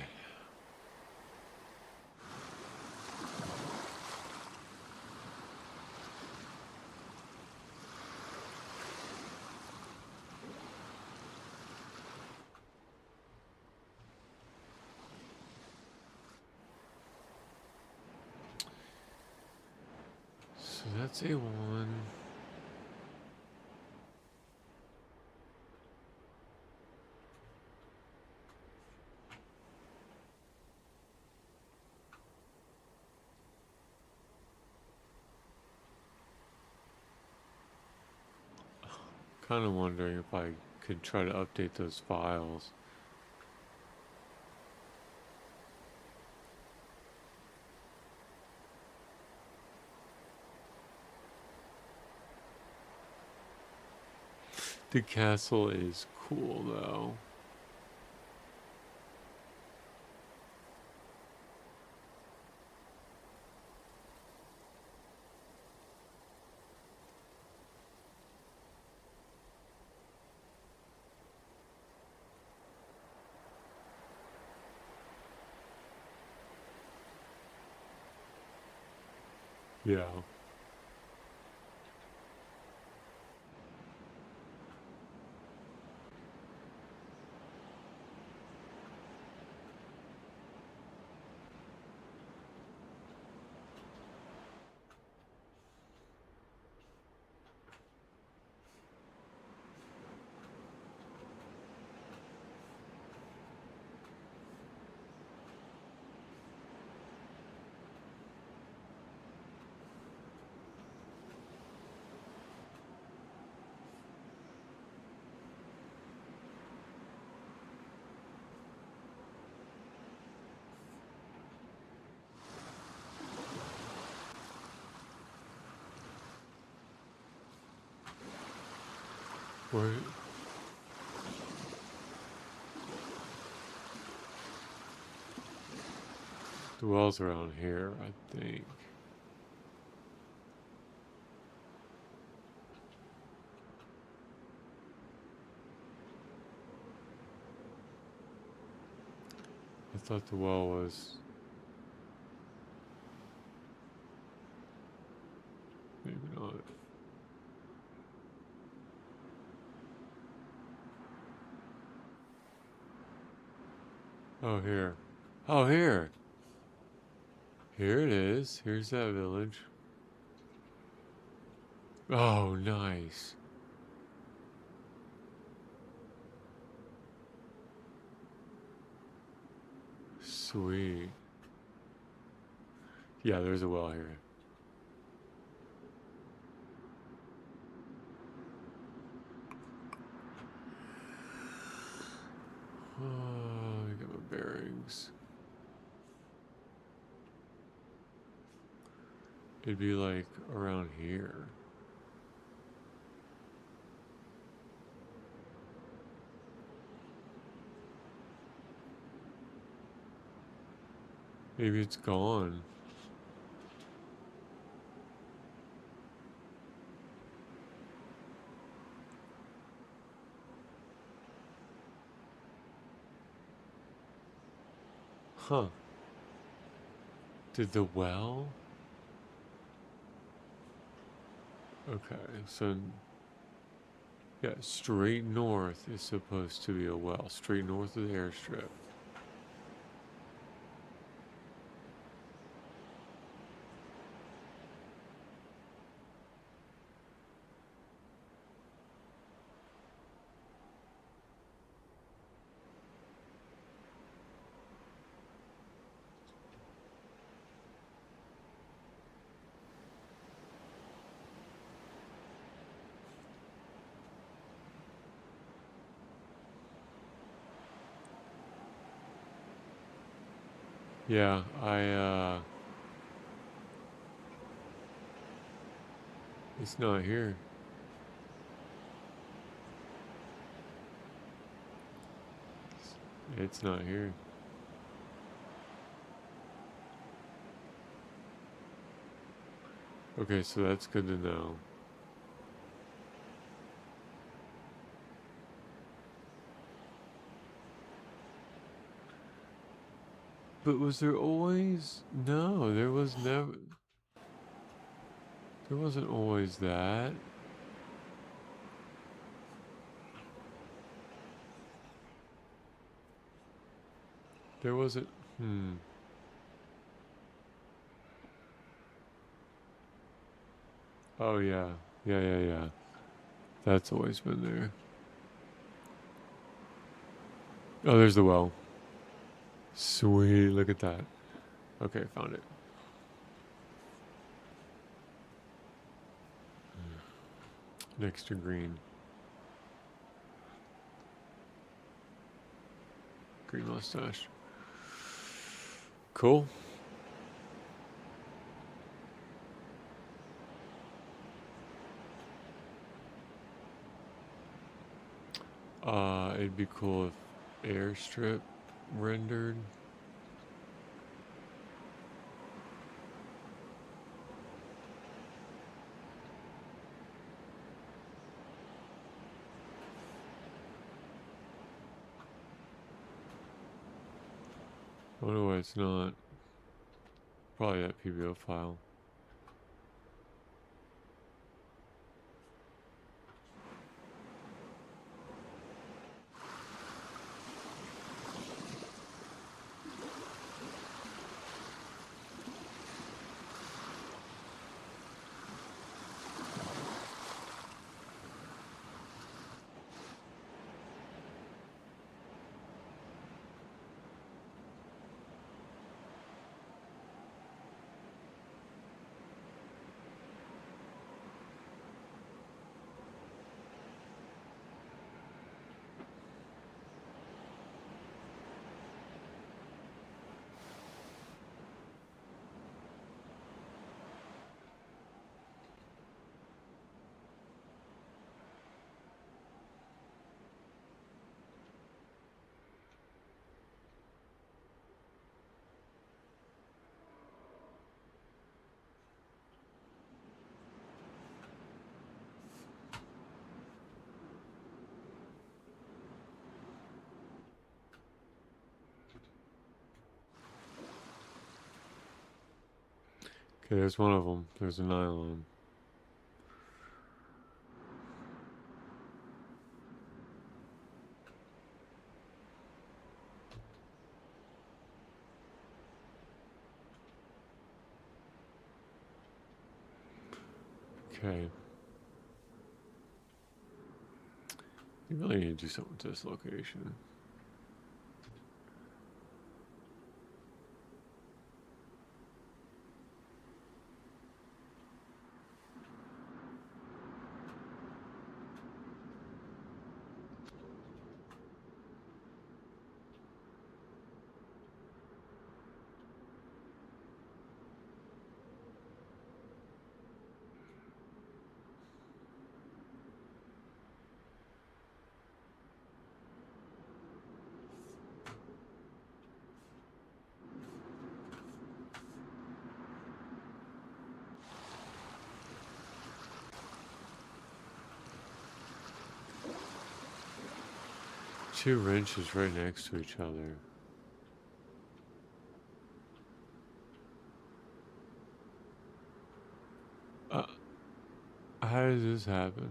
So that's A1. Kind of wondering if I could try to update those files. The castle is cool though. Yeah. Where the well's around here, I think. I thought the well was maybe not. Oh, here. Oh, here. Here it is. Here's that village. Oh, nice. Sweet. Yeah, there's a well here. Oh, I got my bearings. It'd be like around here. Maybe it's gone. Huh. Did the well? Okay, so yeah, straight north is supposed to be a well. Straight north of the airstrip. Yeah, it's not here. It's not here. Okay, so that's good to know. But was there always? No, there was never. There wasn't always that. There wasn't. Hmm. Oh, yeah. Yeah, yeah, yeah. That's always been there. Oh, there's the well. Sweet. Look at that. Okay, found it. Next to green. Green mustache. Cool. It'd be cool if airstrip rendered. I wonder why it's not. Probably that PBO file. Okay, there's one of them. There's a nylon. Okay. You really need to do something to this location. Two wrenches right next to each other. Uh, how does this happen?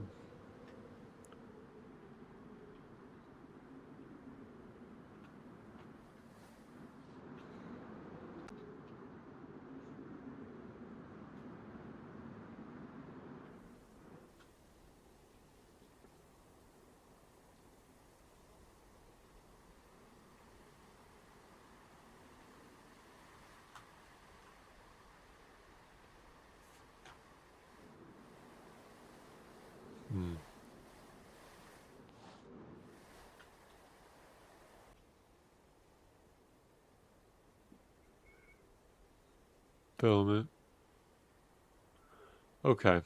Hmm. Filament. Okay.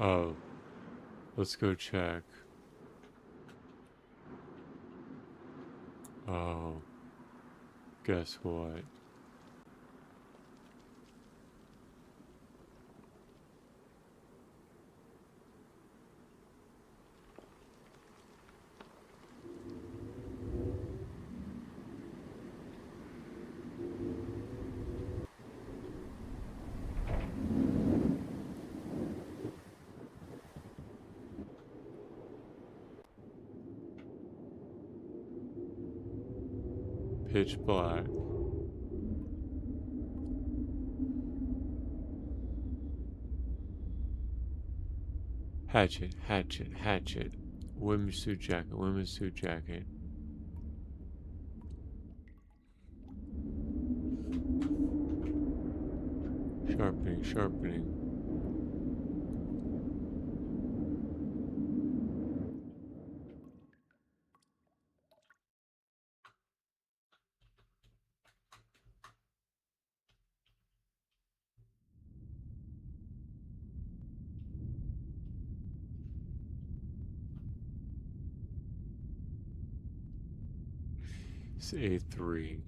Oh, let's go check. Oh, guess what? Pitch black. Hatchet, hatchet, hatchet. Women's suit jacket, women's suit jacket. Sharpening, sharpening. It's A3.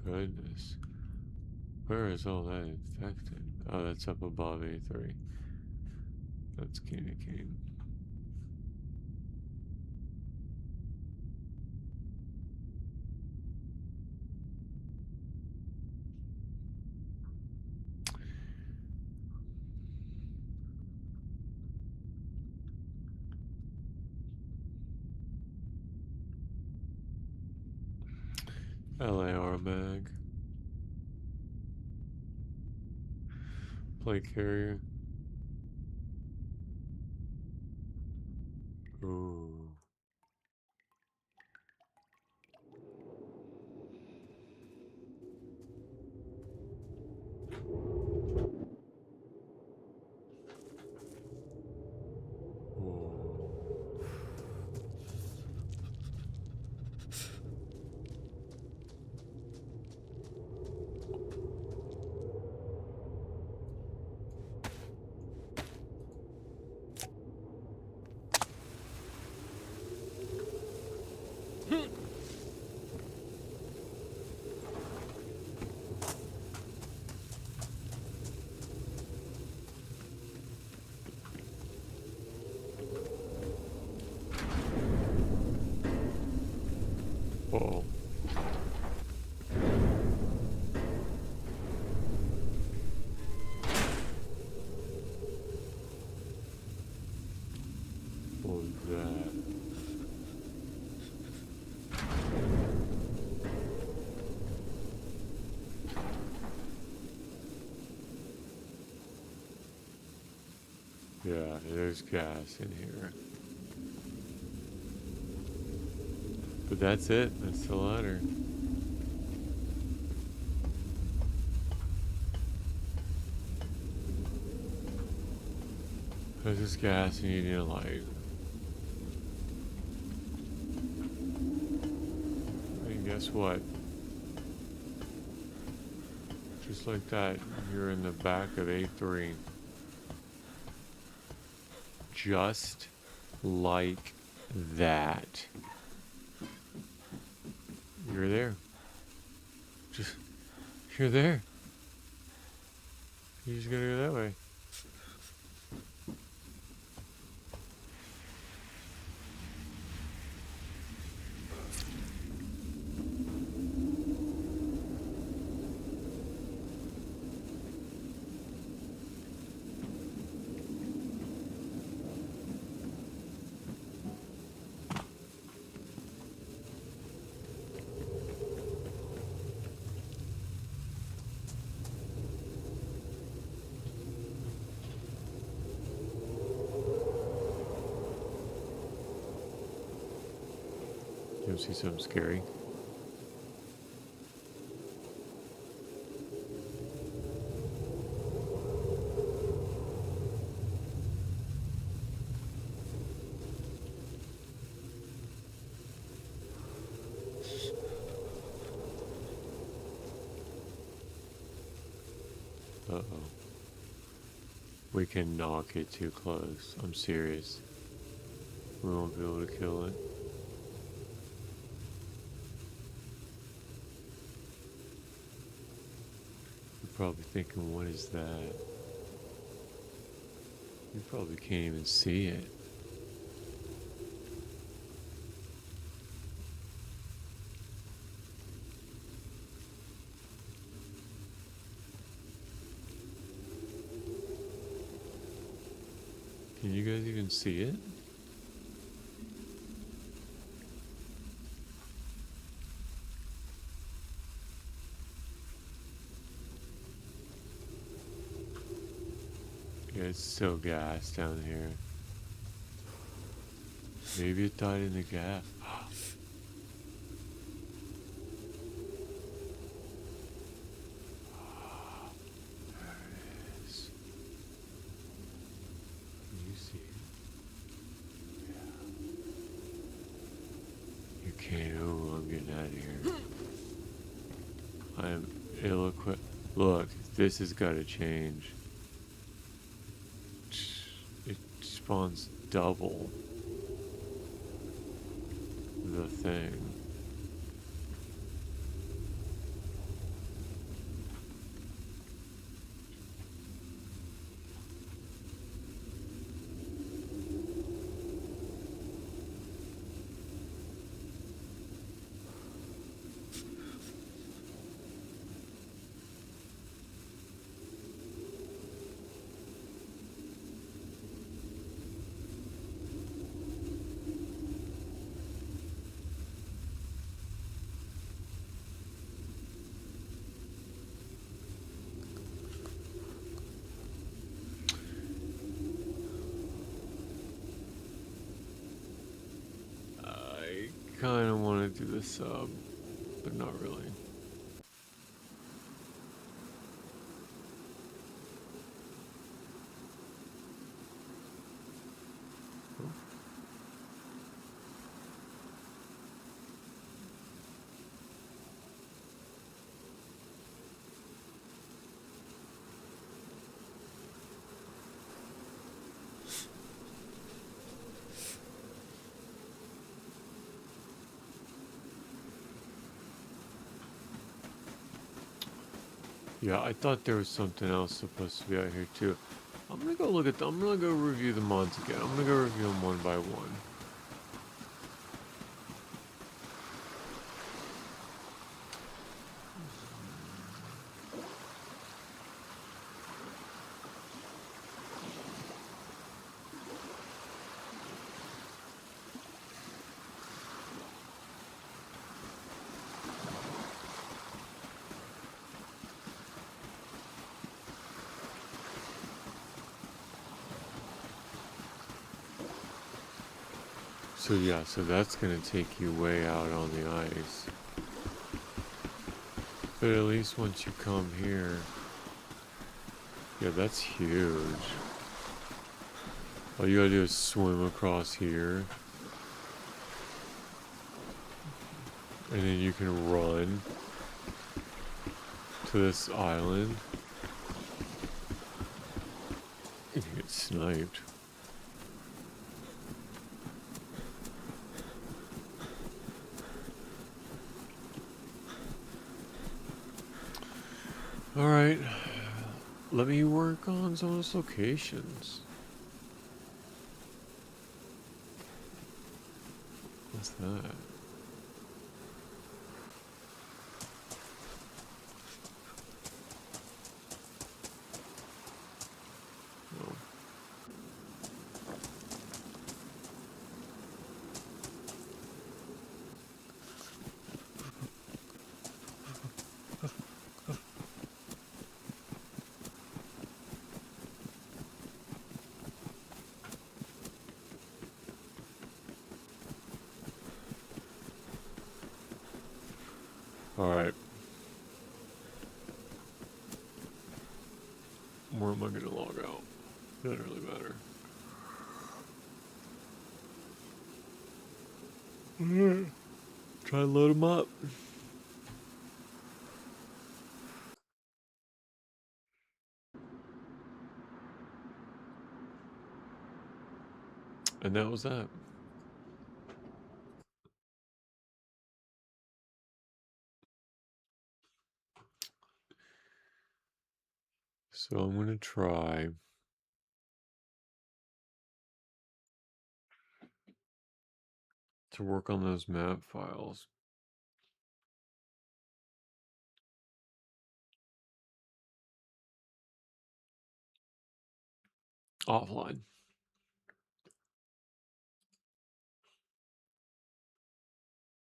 Goodness. Where is all that infected? Oh, that's up above A3. That's King of King. LAR mag. Plate carrier. Ooh. Ooh. Yeah, there's gas in here. But that's it. That's the ladder. There's this gas and you need a light. And guess what? Just like that, you're in the back of A3. Just like that. You're there. Just, you're there. You just gotta go that way. You don't see something scary? Uh-oh. We cannot get too close. I'm serious. We won't be able to kill it. You're probably thinking, what is that? You probably can't even see it. Can you guys even see it? Yeah, it's so gas down here. Maybe it died in the gas. There it is. Can you see it? Yeah. You can't. Oh, I'm getting out of here. I am ill-equipped. Look, this has got to change. It spawns double the thing. I kind of want to do the sub, but not really. Yeah, I thought there was something else supposed to be out here too. I'm gonna go look at I'm gonna go review the mods again. I'm gonna go review them one by one. So yeah, so that's gonna take you way out on the ice. But at least once you come here, yeah, that's huge. All you gotta do is swim across here, and then you can run to this island. You get sniped. All right, let me work on some of those locations. What's that? Oh. All right, where am I gonna log out? Doesn't really matter. Try to load them up. And that was that. So I'm gonna try to work on those map files offline.